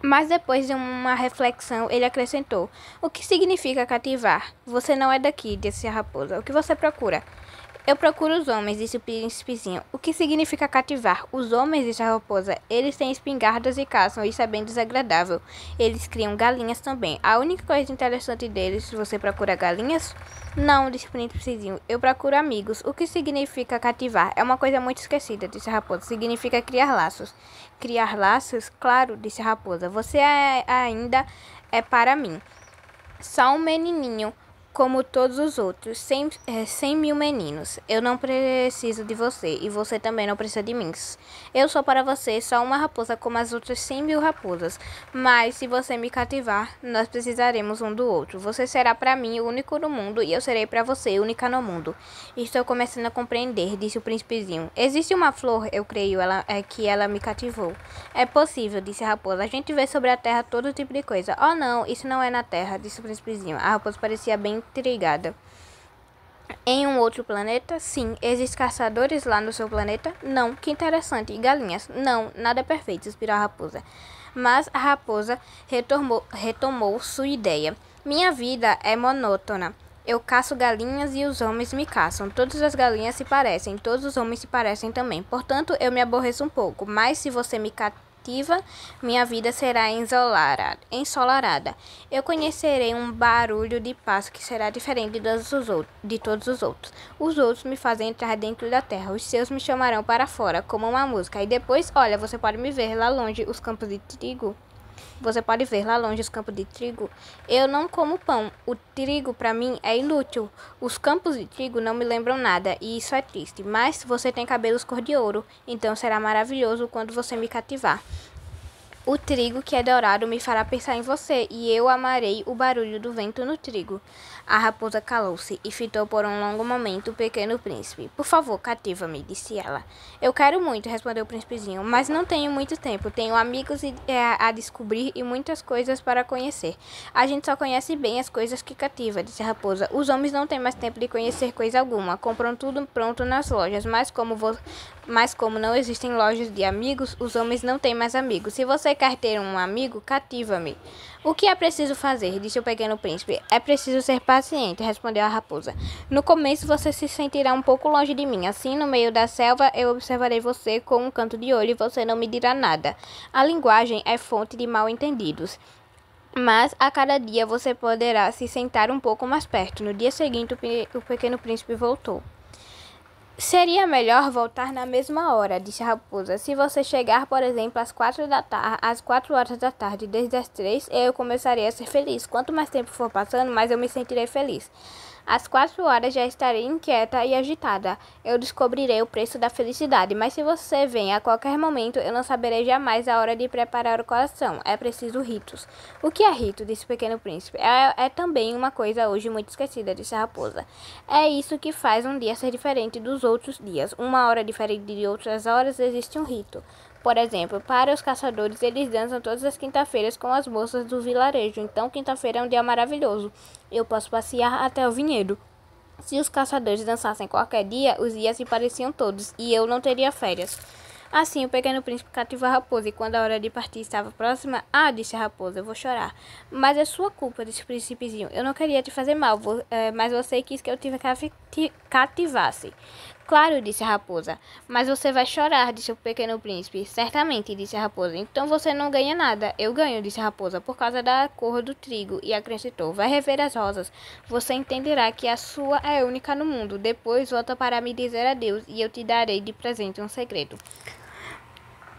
Mas depois de uma reflexão, ele acrescentou: O que significa cativar? Você não é daqui, disse a raposa. O que você procura? Eu procuro os homens, disse o príncipezinho. O que significa cativar? Os homens, disse a raposa. Eles têm espingardas e caçam, isso é bem desagradável. Eles criam galinhas também. A única coisa interessante deles, você procura galinhas? Não, disse o príncipezinho. Eu procuro amigos. O que significa cativar? É uma coisa muito esquecida, disse a raposa. Significa criar laços. Criar laços? Claro, disse a raposa. Você ainda é para mim. Só um menininho, como todos os outros, 100 mil meninos. Eu não preciso de você, e você também não precisa de mim. Eu sou para você só uma raposa como as outras 100 mil raposas. Mas, se você me cativar, nós precisaremos um do outro. Você será para mim o único no mundo, e eu serei para você única no mundo. Estou começando a compreender, disse o príncipezinho. Existe uma flor, eu creio, que ela me cativou. É possível, disse a raposa. A gente vê sobre a terra todo tipo de coisa. Oh, não, isso não é na terra, disse o príncipezinho. A raposa parecia bem intrigada. Em um outro planeta? Sim. Existem caçadores lá no seu planeta? Não. Que interessante. E galinhas? Não. Nada é perfeito, suspirou a raposa. Mas a raposa retomou sua ideia. Minha vida é monótona. Eu caço galinhas e os homens me caçam. Todas as galinhas se parecem, todos os homens se parecem também. Portanto, eu me aborreço um pouco. Mas se você me cativa, minha vida será ensolarada. Eu conhecerei um barulho de passo que será diferente de todos os outros. Os outros me fazem entrar dentro da terra. Os seus me chamarão para fora, como uma música. E depois, olha, você pode me ver lá longe os campos de trigo. Você pode ver lá longe os campos de trigo. Eu não como pão. O trigo para mim é inútil. Os campos de trigo não me lembram nada e isso é triste. Mas você tem cabelos cor de ouro, então será maravilhoso quando você me cativar. O trigo que é dourado me fará pensar em você, e eu amarei o barulho do vento no trigo. A raposa calou-se e fitou por um longo momento o pequeno príncipe. Por favor, cativa-me, disse ela. Eu quero muito, respondeu o príncipezinho, mas não tenho muito tempo. Tenho amigos a descobrir e muitas coisas para conhecer. A gente só conhece bem as coisas que cativa, disse a raposa. Os homens não têm mais tempo de conhecer coisa alguma. Compram tudo pronto nas lojas, mas como não existem lojas de amigos, os homens não têm mais amigos. Se você quer ter um amigo, cativa-me. O que é preciso fazer? Disse o pequeno príncipe. É preciso ser paciente, respondeu a raposa. No começo você se sentirá um pouco longe de mim. Assim, no meio da selva, eu observarei você com um canto de olho e você não me dirá nada. A linguagem é fonte de mal-entendidos. Mas a cada dia você poderá se sentar um pouco mais perto. No dia seguinte, o pequeno príncipe voltou. Seria melhor voltar na mesma hora, disse a raposa. Se você chegar, por exemplo, às 4 horas da tarde, desde as 3, eu começarei a ser feliz. Quanto mais tempo for passando, mais eu me sentirei feliz. Às 4 horas já estarei inquieta e agitada. Eu descobrirei o preço da felicidade, mas se você vem a qualquer momento, eu não saberei jamais a hora de preparar o coração. É preciso ritos. O que é rito? Disse o Pequeno Príncipe. É também uma coisa hoje muito esquecida, disse a raposa. É isso que faz um dia ser diferente dos outros dias. Uma hora diferente de outras horas, existe um rito. Por exemplo, para os caçadores, eles dançam todas as quinta-feiras com as moças do vilarejo. Então, quinta-feira é um dia maravilhoso. Eu posso passear até o vinhedo. Se os caçadores dançassem qualquer dia, os dias se pareciam todos, e eu não teria férias. Assim, o Pequeno Príncipe cativou a raposa, e quando a hora de partir estava próxima, disse a raposa, eu vou chorar. Mas é sua culpa, disse o príncipezinho. Eu não queria te fazer mal, mas você quis que eu te cativasse. Claro, disse a raposa. Mas você vai chorar, disse o Pequeno Príncipe. Certamente, disse a raposa. Então você não ganha nada. Eu ganho, disse a raposa, por causa da cor do trigo. E acrescentou, vai rever as rosas. Você entenderá que a sua é única no mundo. Depois volta para me dizer adeus e eu te darei de presente um segredo.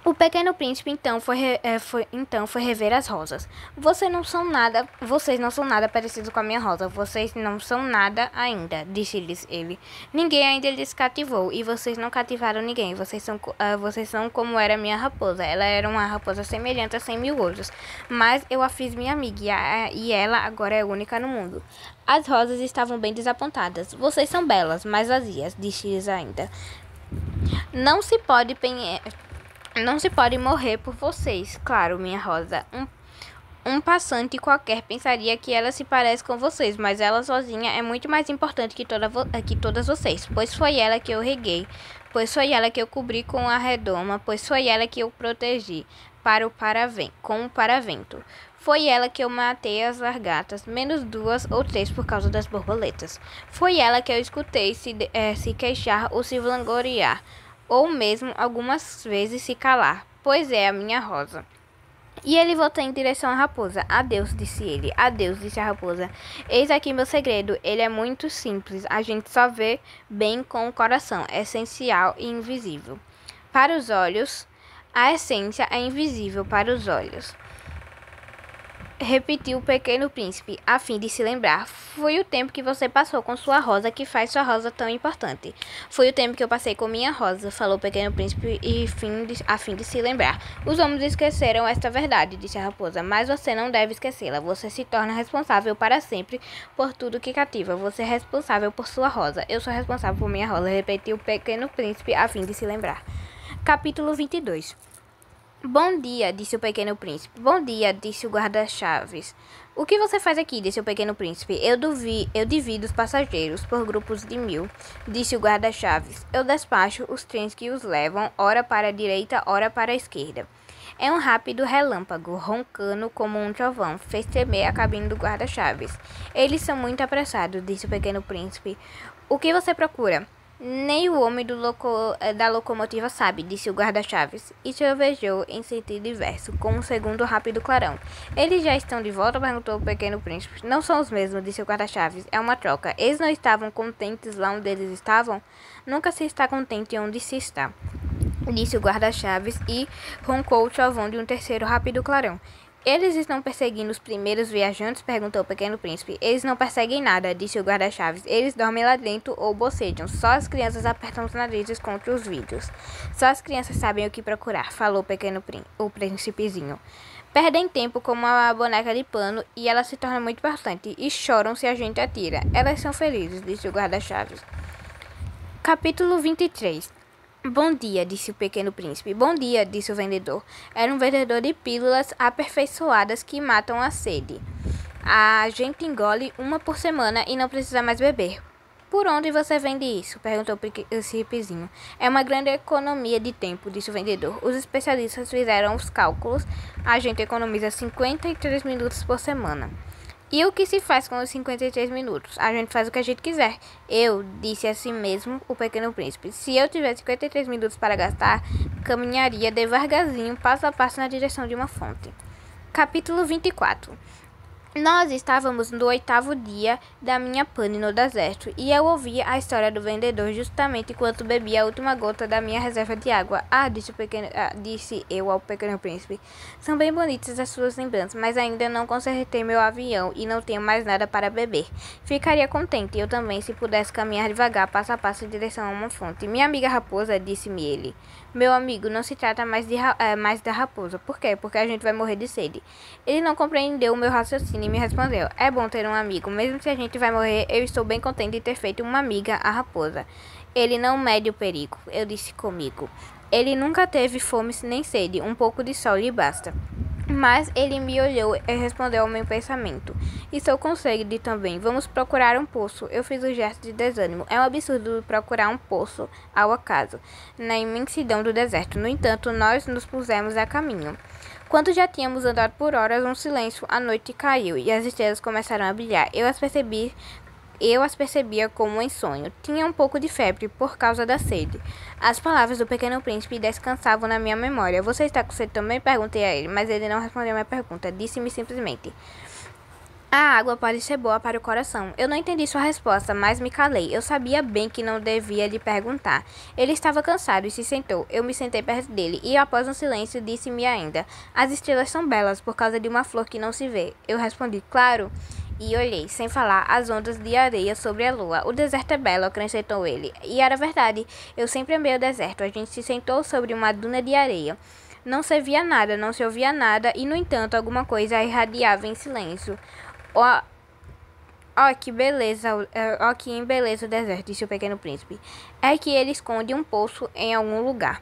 O Pequeno Príncipe então foi rever as rosas. Vocês não são nada parecidos com a minha rosa. Vocês não são nada ainda, disse-lhes ele. Ninguém ainda lhes cativou, e vocês não cativaram ninguém. Vocês são como era minha raposa. Ela era uma raposa semelhante a 100.000 outros. Mas eu a fiz minha amiga, e ela agora é única no mundo. As rosas estavam bem desapontadas. Vocês são belas, mas vazias, disse-lhes ainda. Não se pode morrer por vocês, claro, minha rosa. Um passante qualquer pensaria que ela se parece com vocês, mas ela sozinha é muito mais importante que todas vocês, pois foi ela que eu reguei, pois foi ela que eu cobri com a redoma, pois foi ela que eu protegi com o paravento. Foi ela que eu matei as largatas, menos 2 ou 3 por causa das borboletas. Foi ela que eu escutei se queixar ou se vangloriar, ou mesmo algumas vezes se calar, pois é a minha rosa. E ele voltou em direção à raposa. Adeus, disse ele. Adeus, disse a raposa. Eis aqui meu segredo. Ele é muito simples. A gente só vê bem com o coração. É essencial e invisível. Para os olhos, a essência é invisível para os olhos. Repetiu o Pequeno Príncipe, a fim de se lembrar. Foi o tempo que você passou com sua rosa que faz sua rosa tão importante. Foi o tempo que eu passei com minha rosa, falou o Pequeno Príncipe, a fim de se lembrar. Os homens esqueceram esta verdade, disse a raposa, mas você não deve esquecê-la. Você se torna responsável para sempre por tudo que cativa. Você é responsável por sua rosa. Eu sou responsável por minha rosa, repetiu o Pequeno Príncipe, a fim de se lembrar. Capítulo 22. Bom dia, disse o Pequeno Príncipe. Bom dia, disse o guarda-chaves. O que você faz aqui, disse o Pequeno Príncipe. Eu divido os passageiros por grupos de 1000, disse o guarda-chaves. Eu despacho os trens que os levam, ora para a direita, ora para a esquerda. É um rápido relâmpago, roncando como um trovão, fez tremer a cabine do guarda-chaves. Eles são muito apressados, disse o Pequeno Príncipe. O que você procura? Nem o homem da locomotiva sabe, disse o guarda-chaves, e trovejou em sentido inverso, com um segundo rápido clarão. Eles já estão de volta? Perguntou o Pequeno Príncipe. Não são os mesmos, disse o guarda-chaves. É uma troca. Eles não estavam contentes lá onde eles estavam? Nunca se está contente onde se está, disse o guarda-chaves, e roncou o trovão de um terceiro rápido clarão. Eles estão perseguindo os primeiros viajantes? Perguntou o Pequeno Príncipe. Eles não perseguem nada, disse o guarda-chaves. Eles dormem lá dentro ou bocejam. Só as crianças apertam os narizes contra os vidros. Só as crianças sabem o que procurar, falou o príncipezinho. Perdem tempo como uma boneca de pano e ela se torna muito bastante e choram se a gente atira. Elas são felizes, disse o guarda-chaves. Capítulo 23. Bom dia, disse o Pequeno Príncipe. Bom dia, disse o vendedor. Era um vendedor de pílulas aperfeiçoadas que matam a sede. A gente engole uma por semana e não precisa mais beber. Por onde você vende isso? Perguntou o príncipezinho. É uma grande economia de tempo, disse o vendedor. Os especialistas fizeram os cálculos. A gente economiza 53 minutos por semana. E o que se faz com os 53 minutos? A gente faz o que a gente quiser. Disse a si mesmo o Pequeno Príncipe. Se eu tivesse 53 minutos para gastar, caminharia devagarzinho, passo a passo na direção de uma fonte. Capítulo 24. Nós estávamos no 8º dia da minha pane no deserto, e eu ouvia a história do vendedor justamente enquanto bebia a última gota da minha reserva de água. Disse eu ao pequeno príncipe. São bem bonitas as suas lembranças, mas ainda não consertei meu avião e não tenho mais nada para beber. Ficaria contente, eu também, se pudesse caminhar devagar, passo a passo em direção a uma fonte. Minha amiga raposa, disse-me ele. Meu amigo, não se trata mais da raposa. Por quê? Porque a gente vai morrer de sede. Ele não compreendeu o meu raciocínio e me respondeu: é bom ter um amigo. Mesmo se a gente vai morrer, eu estou bem contente de ter feito uma amiga, a raposa. Ele não mede o perigo, eu disse comigo. Ele nunca teve fome nem sede, um pouco de sol lhe basta. Mas ele me olhou e respondeu ao meu pensamento. Estou com sede também. Vamos procurar um poço. Eu fiz um gesto de desânimo. É um absurdo procurar um poço ao acaso, na imensidão do deserto. No entanto, nós nos pusemos a caminho. Quando já tínhamos andado por horas, um silêncio, a noite caiu e as estrelas começaram a brilhar. Eu as percebia como em sonho. Tinha um pouco de febre por causa da sede. As palavras do pequeno príncipe descansavam na minha memória. Você está com sede também? Perguntei a ele, mas ele não respondeu a minha pergunta. Disse-me simplesmente: a água pode ser boa para o coração. Eu não entendi sua resposta, mas me calei. Eu sabia bem que não devia lhe perguntar. Ele estava cansado e se sentou. Eu me sentei perto dele e, após um silêncio, disse-me ainda: as estrelas são belas por causa de uma flor que não se vê. Eu respondi: claro. E olhei, sem falar, as ondas de areia sobre a lua. O deserto é belo, acrescentou ele. E era verdade. Eu sempre amei o deserto. A gente se sentou sobre uma duna de areia. Não se via nada, não se ouvia nada, e, no entanto, alguma coisa irradiava em silêncio. Que beleza, que embeleza o deserto, disse o pequeno príncipe. É que ele esconde um poço em algum lugar.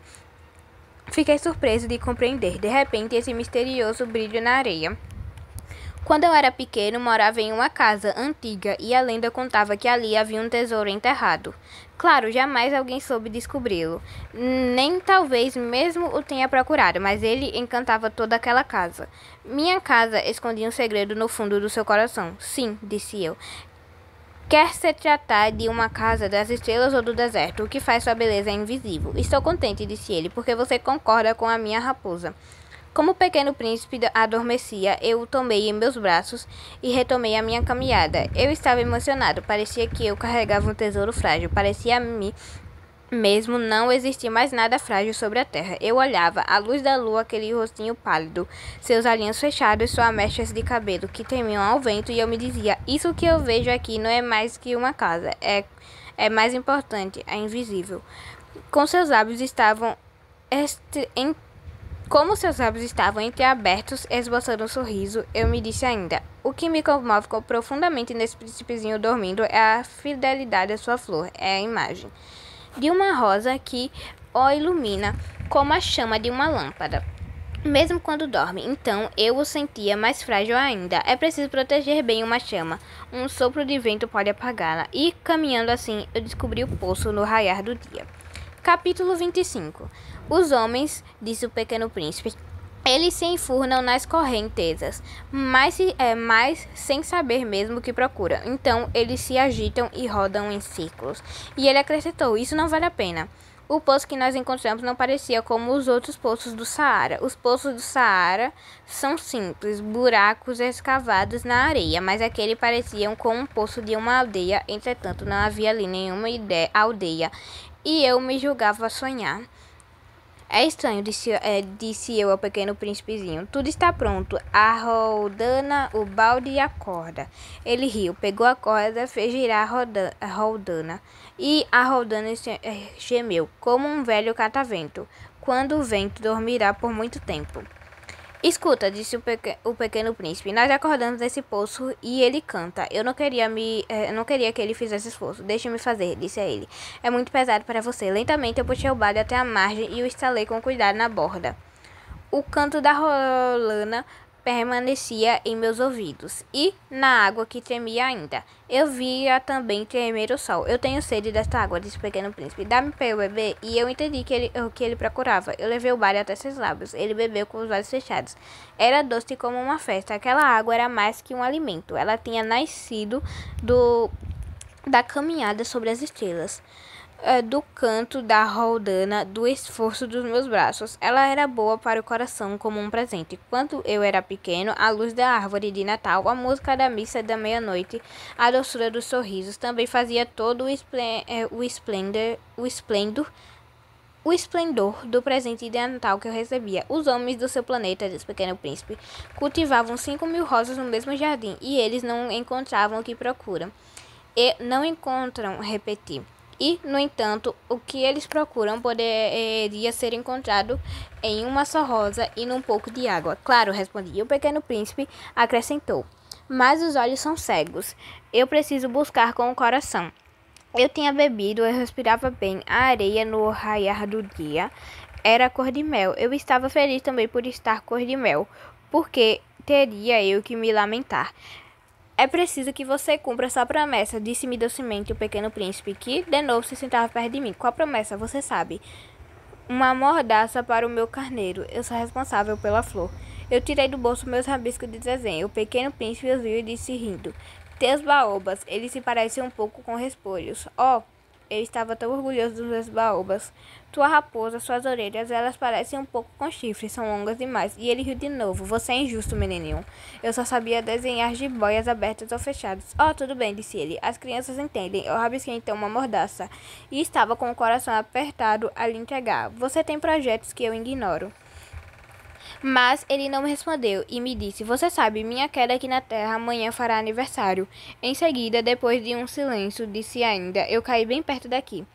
Fiquei surpreso de compreender, de repente, esse misterioso brilho na areia. Quando eu era pequeno, morava em uma casa antiga e a lenda contava que ali havia um tesouro enterrado. Claro, jamais alguém soube descobri-lo. Nem talvez mesmo o tenha procurado, mas ele encantava toda aquela casa. Minha casa escondia um segredo no fundo do seu coração. Sim, disse eu. Quer se tratar de uma casa das estrelas ou do deserto, o que faz sua beleza é invisível. Estou contente, disse ele, porque você concorda com a minha raposa. Como o pequeno príncipe adormecia, eu o tomei em meus braços e retomei a minha caminhada. Eu estava emocionado, parecia que eu carregava um tesouro frágil, parecia a mim mesmo não existir mais nada frágil sobre a terra. Eu olhava, à luz da lua, aquele rostinho pálido, seus olhinhos fechados, suas mechas de cabelo que tremiam ao vento, e eu me dizia: isso que eu vejo aqui não é mais que uma casa, é mais importante, é invisível. Com seus lábios estavam Como seus lábios estavam entreabertos, esboçando um sorriso, eu me disse ainda: o que me comove profundamente nesse príncipezinho dormindo é a fidelidade à sua flor, é a imagem de uma rosa que o ilumina como a chama de uma lâmpada, mesmo quando dorme. Então eu o sentia mais frágil ainda. É preciso proteger bem uma chama. Um sopro de vento pode apagá-la. E, caminhando assim, eu descobri o poço no raiar do dia. Capítulo 25. Os homens, disse o pequeno príncipe, eles se enfurnam nas correntezas, mas sem saber mesmo o que procuram. Então, eles se agitam e rodam em círculos. E ele acrescentou: isso não vale a pena. O poço que nós encontramos não parecia como os outros poços do Saara. Os poços do Saara são simples, buracos escavados na areia, mas aquele parecia com um poço de uma aldeia. Entretanto, não havia ali nenhuma aldeia, e eu me julgava sonhar. É estranho, disse eu ao pequeno príncipezinho. Tudo está pronto. A roldana, o balde e a corda. Ele riu, pegou a corda, fez girar a roldana. E a roldana gemeu, como um velho catavento, quando o vento dormirá por muito tempo. Escuta, disse o pequeno príncipe, nós acordamos nesse poço e ele canta. Eu não queria que ele fizesse esforço. Deixe-me fazer, disse a ele. É muito pesado para você. Lentamente eu puxei o balde até a margem e o instalei com cuidado na borda. O canto da rolana permanecia em meus ouvidos, e na água que tremia ainda. Eu via também tremer o sol. Eu tenho sede desta água, disse o pequeno príncipe. Dá-me para eu beber. E eu entendi o que ele procurava. Eu levei o balde até seus lábios. Ele bebeu com os olhos fechados. Era doce como uma festa. Aquela água era mais que um alimento. Ela tinha nascido da caminhada sobre as estrelas. do canto da roldana do esforço dos meus braços. Ela era boa para o coração como um presente. Quando eu era pequeno, a luz da árvore de Natal, a música da missa da meia-noite, a doçura dos sorrisos, também fazia todo o esplendor do presente de Natal que eu recebia. Os homens do seu planeta, disse o Pequeno Príncipe, cultivavam 5.000 rosas no mesmo jardim, e eles não encontravam o que procuram. E não encontram, repeti. E, no entanto, o que eles procuram poderia ser encontrado em uma só rosa e num pouco de água. Claro, respondi. E o Pequeno Príncipe acrescentou: mas os olhos são cegos. Eu preciso buscar com o coração. Eu tinha bebido, eu respirava bem. A areia no raiar do dia era cor de mel. Eu estava feliz também por estar cor de mel, porque teria eu que me lamentar. É preciso que você cumpra sua promessa, disse-me docemente o Pequeno Príncipe, que de novo se sentava perto de mim. Qual promessa, você sabe? Uma mordaça para o meu carneiro. Eu sou responsável pela flor. Eu tirei do bolso meus rabiscos de desenho. O Pequeno Príncipe os viu e disse rindo: teus baobas, eles se parecem um pouco com repolhos. Oh, eu estava tão orgulhoso dos meus baobas. Tua raposa, suas orelhas, elas parecem um pouco com chifres, são longas demais. E ele riu de novo. Você é injusto, menininho. Eu só sabia desenhar jiboias abertas ou fechadas. Oh, tudo bem, disse ele. As crianças entendem. Eu rabisquei então uma mordaça. E estava com o coração apertado a lhe entregar. Você tem projetos que eu ignoro. Mas ele não me respondeu e me disse: você sabe, minha queda aqui na terra amanhã fará aniversário. Em seguida, depois de um silêncio, disse ainda: eu caí bem perto daqui.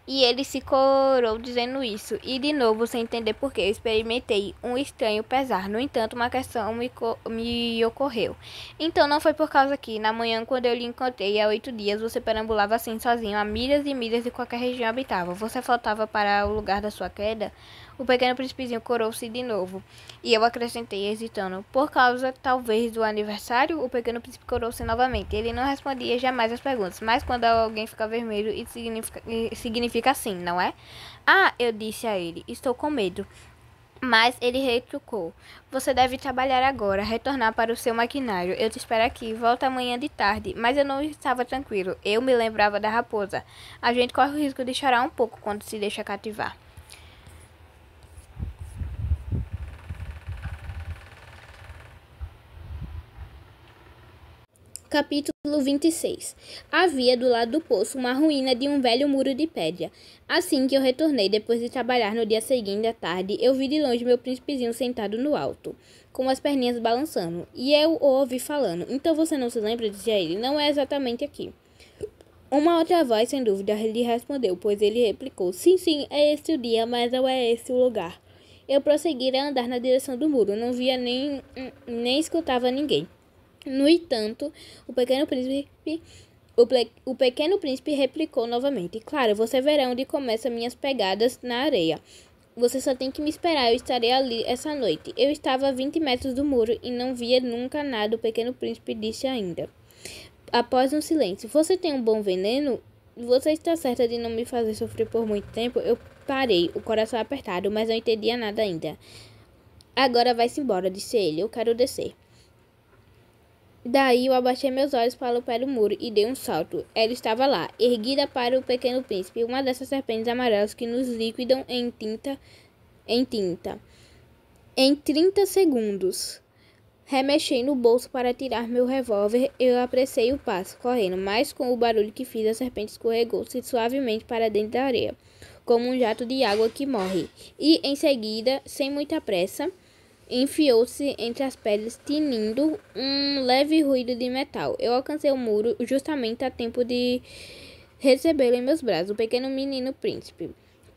E ele se corou dizendo isso, e de novo, sem entender por que, experimentei um estranho pesar. No entanto, uma questão me ocorreu. Então, não foi por causa que, na manhã, quando eu lhe encontrei, há 8 dias, você perambulava assim sozinho, a milhas e milhas de qualquer região habitava. Você faltava para o lugar da sua queda? O Pequeno Príncipezinho corou-se de novo, e eu acrescentei, hesitando: por causa, talvez, do aniversário? O Pequeno Príncipe corou-se novamente. Ele não respondia jamais às perguntas, mas quando alguém fica vermelho, isso significa sim, não é? Ah, eu disse a ele: estou com medo. Mas ele retrucou: você deve trabalhar agora, retornar para o seu maquinário. Eu te espero aqui, volta amanhã de tarde. Mas eu não estava tranquilo. Eu me lembrava da raposa. A gente corre o risco de chorar um pouco quando se deixa cativar. Capítulo 26. Havia do lado do poço uma ruína de um velho muro de pedra. Assim que eu retornei, depois de trabalhar no dia seguinte à tarde, eu vi de longe meu príncipezinho sentado no alto, com as perninhas balançando, e eu o ouvi falando. Então você não se lembra? Disse a ele. Não é exatamente aqui. Uma outra voz, sem dúvida, lhe respondeu, pois ele replicou: sim, é este o dia, mas não é este o lugar. Eu prossegui a andar na direção do muro, não via nem escutava ninguém. No entanto, o Pequeno Príncipe replicou novamente: claro, você verá onde começam minhas pegadas na areia. Você só tem que me esperar, eu estarei ali essa noite. Eu estava a 20 metros do muro e não via nunca nada, o Pequeno Príncipe disse ainda. Após um silêncio: você tem um bom veneno? Você está certa de não me fazer sofrer por muito tempo? Eu parei, o coração apertado, mas não entendia nada ainda. Agora vai-se embora, disse ele, eu quero descer. Daí eu abaixei meus olhos para o pé do muro e dei um salto. Ela estava lá, erguida para o Pequeno Príncipe, uma dessas serpentes amarelas que nos liquidam em 30 segundos. Remexei no bolso para tirar meu revólver. Eu apressei o passo, correndo, mas com o barulho que fiz, a serpente escorregou-se suavemente para dentro da areia, como um jato de água que morre. E, em seguida, sem muita pressa, enfiou-se entre as pedras, tinindo um leve ruído de metal. Eu alcancei o muro justamente a tempo de recebê-lo em meus braços, o pequeno menino príncipe,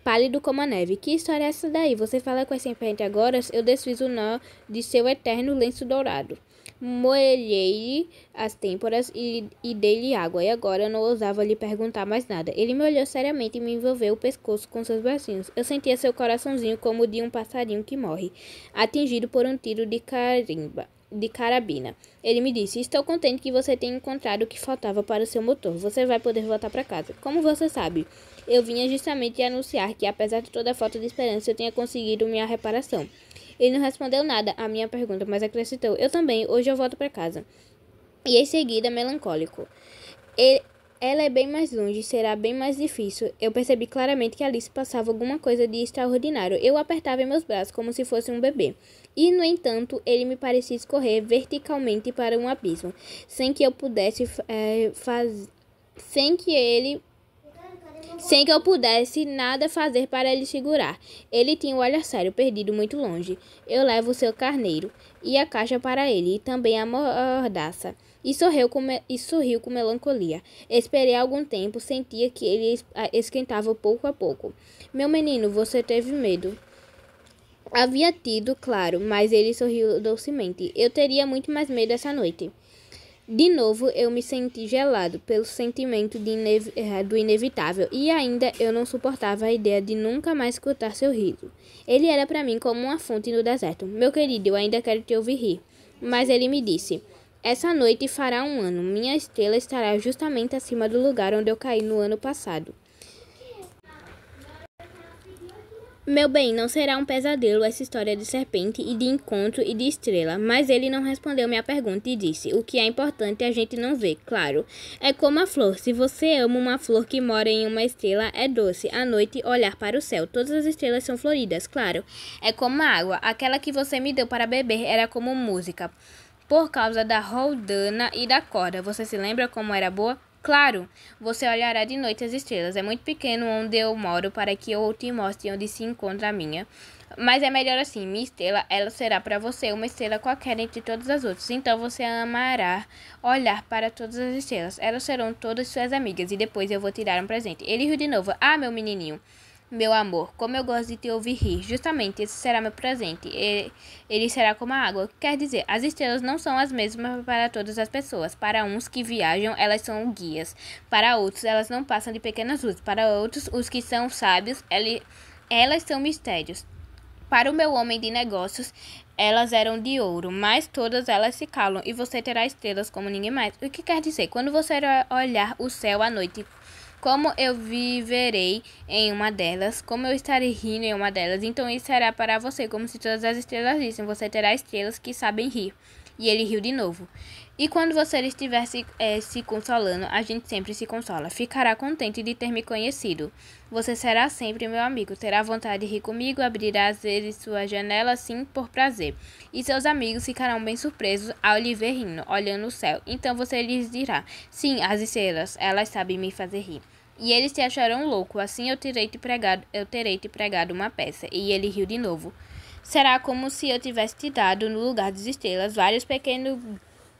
pálido como a neve. Que história é essa daí? Você fala com a serpente agora? Eu desfiz o nó de seu eterno lenço dourado. Molhei-lhe as têmporas e dei-lhe água, e agora eu não ousava lhe perguntar mais nada. Ele me olhou seriamente e me envolveu o pescoço com seus bracinhos. Eu sentia seu coraçãozinho como o de um passarinho que morre, atingido por um tiro de carabina. Ele me disse: estou contente que você tenha encontrado o que faltava para o seu motor. Você vai poder voltar para casa. Como você sabe? Eu vinha justamente anunciar que, apesar de toda a falta de esperança, eu tinha conseguido minha reparação. Ele não respondeu nada à minha pergunta, mas acrescentou: eu também, hoje eu volto para casa. E em seguida, melancólico: Ela é bem mais longe, será bem mais difícil. Eu percebi claramente que Alice passava alguma coisa de extraordinário. Eu apertava em meus braços como se fosse um bebê. E, no entanto, ele me parecia escorrer verticalmente para um abismo, sem que eu pudesse sem que eu pudesse nada fazer para ele segurar. Ele tinha o olhar sério, perdido muito longe. Eu levo o seu carneiro e a caixa para ele, e também a mordaça. E sorriu com melancolia. Esperei algum tempo, sentia que ele esquentava pouco a pouco. Meu menino, você teve medo. Havia tido, claro, mas ele sorriu docemente. Eu teria muito mais medo essa noite. De novo, eu me senti gelado pelo sentimento do inevitável, e ainda eu não suportava a ideia de nunca mais escutar seu riso. Ele era para mim como uma fonte no deserto. Meu querido, eu ainda quero te ouvir rir. Mas ele me disse: essa noite fará um ano. Minha estrela estará justamente acima do lugar onde eu caí no ano passado. Meu bem, não será um pesadelo essa história de serpente e de encontro e de estrela. Mas ele não respondeu minha pergunta e disse: o que é importante a gente não vê, claro. É como a flor. Se você ama uma flor que mora em uma estrela, é doce à noite olhar para o céu. Todas as estrelas são floridas, claro. É como a água. Aquela que você me deu para beber era como música, por causa da roldana e da corda. Você se lembra como era boa? Claro, você olhará de noite as estrelas. É muito pequeno onde eu moro para que eu te mostre onde se encontra a minha. Mas é melhor assim, minha estrela, ela será para você uma estrela qualquer entre todas as outras. Então você amará olhar para todas as estrelas. Elas serão todas suas amigas e depois eu vou te dar um presente. Ele riu de novo. Ah, meu menininho. Meu amor, como eu gosto de te ouvir rir. Justamente, esse será meu presente. Ele será como a água. Quer dizer, as estrelas não são as mesmas para todas as pessoas. Para uns que viajam, elas são guias. Para outros, elas não passam de pequenas luzes. Para outros, os que são sábios, elas são mistérios. Para o meu homem de negócios, elas eram de ouro, mas todas elas se calam, e você terá estrelas como ninguém mais. O que quer dizer? Quando você olhar o céu à noite, como eu viverei em uma delas, como eu estarei rindo em uma delas, então isso será para você como se todas as estrelas rissem. Você terá estrelas que sabem rir. E ele riu de novo. E quando você estiver se consolando, a gente sempre se consola. Ficará contente de ter me conhecido. Você será sempre meu amigo. Terá vontade de rir comigo, abrirá às vezes sua janela assim por prazer. E seus amigos ficarão bem surpresos ao lhe ver rindo, olhando o céu. Então você lhes dirá: sim, as estrelas, elas sabem me fazer rir. E eles te acharão louco. Assim eu terei te pregado uma peça. E ele riu de novo. Será como se eu tivesse te dado, no lugar das estrelas, vários pequenos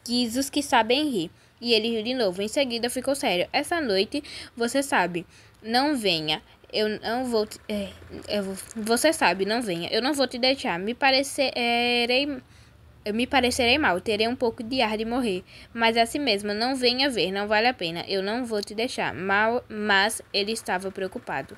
guizos que sabem rir. E ele riu de novo. Em seguida ficou sério. Essa noite, você sabe, não venha. Eu não vou você sabe, não venha. Eu não vou te deixar. Me parecerei mal. Terei um pouco de ar de morrer. Mas assim mesmo, não venha ver. Não vale a pena. Eu não vou te deixar. Mas ele estava preocupado.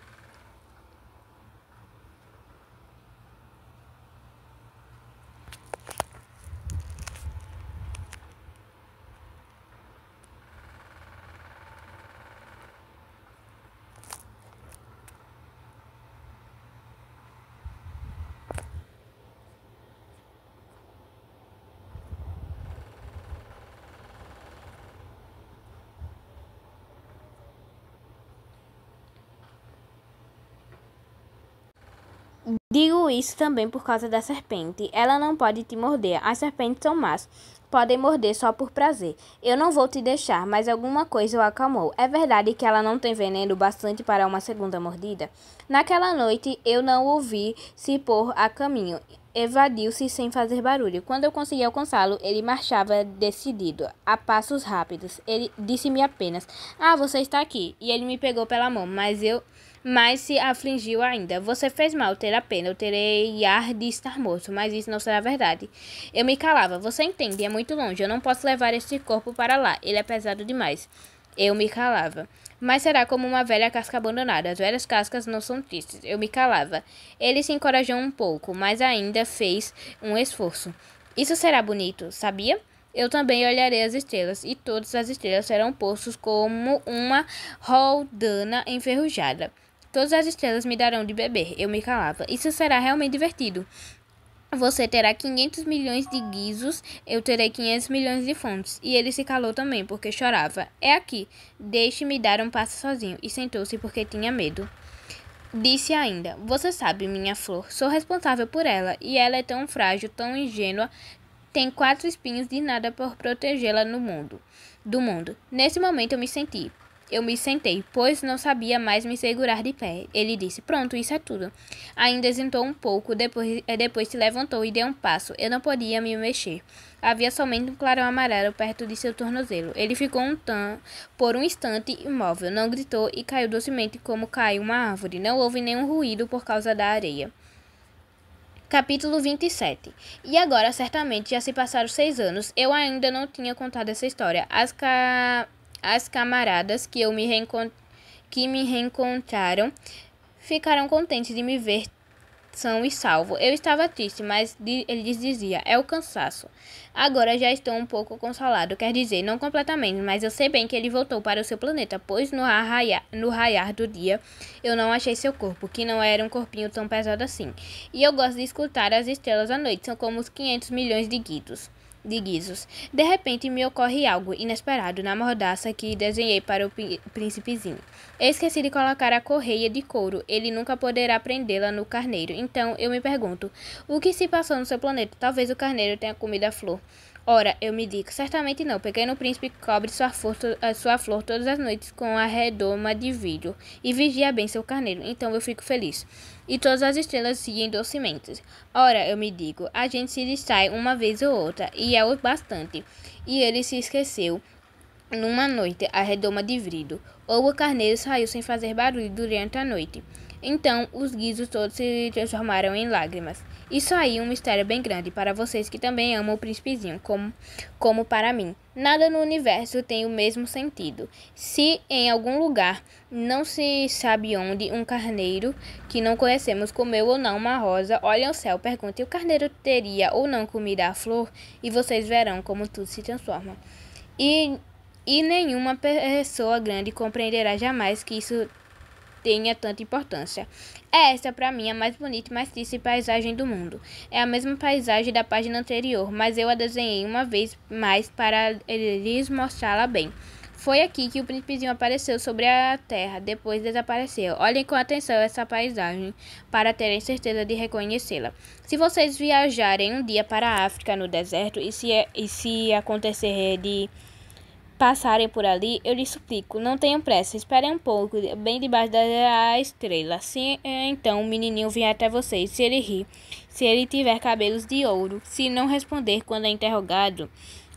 Digo isso também por causa da serpente. Ela não pode te morder. As serpentes são más. Podem morder só por prazer. Eu não vou te deixar, mas alguma coisa o acalmou. É verdade que ela não tem veneno bastante para uma segunda mordida? Naquela noite, eu não o vi se pôr a caminho. Evadiu-se sem fazer barulho. Quando eu consegui alcançá-lo, ele marchava decidido, a passos rápidos. Ele disse-me apenas: ah, você está aqui. E ele me pegou pela mão, mas se afligiu ainda. Você fez mal, terá pena. Eu terei ar de estar morto, mas isso não será verdade. Eu me calava. Você entende, é muito longe. Eu não posso levar este corpo para lá. Ele é pesado demais. Eu me calava. Mas será como uma velha casca abandonada. As velhas cascas não são tristes. Eu me calava. Ele se encorajou um pouco, mas ainda fez um esforço. Isso será bonito, sabia? Eu também olharei as estrelas, e todas as estrelas serão poços como uma roldana enferrujada. Todas as estrelas me darão de beber. Eu me calava. Isso será realmente divertido. Você terá 500 milhões de guizos, eu terei 500 milhões de fontes. E ele se calou também, porque chorava. É aqui, deixe-me dar um passo sozinho. E sentou-se porque tinha medo. Disse ainda, você sabe, minha flor, sou responsável por ela. E ela é tão frágil, tão ingênua, tem 4 espinhos de nada por protegê-la do mundo. Nesse momento eu me sentei, pois não sabia mais me segurar de pé. Ele disse, pronto, isso é tudo. Ainda hesitou um pouco, depois se levantou e deu um passo. Eu não podia me mexer. Havia somente um clarão amarelo perto de seu tornozelo. Ele ficou por um instante imóvel, não gritou e caiu docemente como caiu uma árvore. Não houve nenhum ruído por causa da areia. Capítulo 27. E agora, certamente, já se passaram 6 anos. Eu ainda não tinha contado essa história. As camaradas que me reencontraram ficaram contentes de me ver são e salvo. Eu estava triste, mas eles diziam, é o cansaço. Agora já estou um pouco consolado, quer dizer, não completamente, mas eu sei bem que ele voltou para o seu planeta, pois no raiar do dia eu não achei seu corpo, que não era um corpinho tão pesado assim. E eu gosto de escutar as estrelas à noite, são como os 500 milhões de guizos. De repente me ocorre algo inesperado na mordaça que desenhei para o príncipezinho. Esqueci de colocar a correia de couro. Ele nunca poderá prendê-la no carneiro. Então eu me pergunto, o que se passou no seu planeta? Talvez o carneiro tenha comido a flor. Ora, eu me digo, certamente não. O pequeno príncipe cobre sua flor todas as noites com a redoma de vidro e vigia bem seu carneiro. Então eu fico feliz. E todas as estrelas riem docemente. Ora, eu me digo, a gente se distrai uma vez ou outra, e é o bastante. E ele se esqueceu. Numa noite, a redoma de vidro, ou o carneiro saiu sem fazer barulho durante a noite. Então, os guizos todos se transformaram em lágrimas. Isso aí é um mistério bem grande para vocês que também amam o príncipezinho, como para mim. Nada no universo tem o mesmo sentido. Se em algum lugar, não se sabe onde, um carneiro que não conhecemos comeu ou não uma rosa, olhem ao céu, perguntem, o carneiro teria ou não comido a flor? E vocês verão como tudo se transforma. E nenhuma pessoa grande compreenderá jamais que isso tenha tanta importância. Essa, para mim, é a mais bonita e mais triste paisagem do mundo. É a mesma paisagem da página anterior, mas eu a desenhei uma vez mais para lhes mostrá-la bem. Foi aqui que o príncipezinho apareceu sobre a terra, depois desapareceu. Olhem com atenção essa paisagem, para terem certeza de reconhecê-la. Se vocês viajarem um dia para a África no deserto, e se acontecer de passarem por ali, eu lhes suplico, não tenham pressa, esperem um pouco, bem debaixo da estrela. Se então o menininho vier até vocês, se ele rir, se ele tiver cabelos de ouro, se não responder quando é interrogado,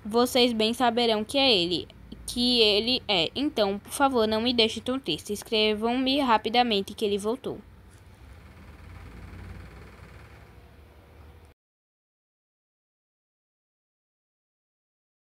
vocês bem saberão que ele é. Então, por favor, não me deixe tão triste. Escrevam-me rapidamente que ele voltou.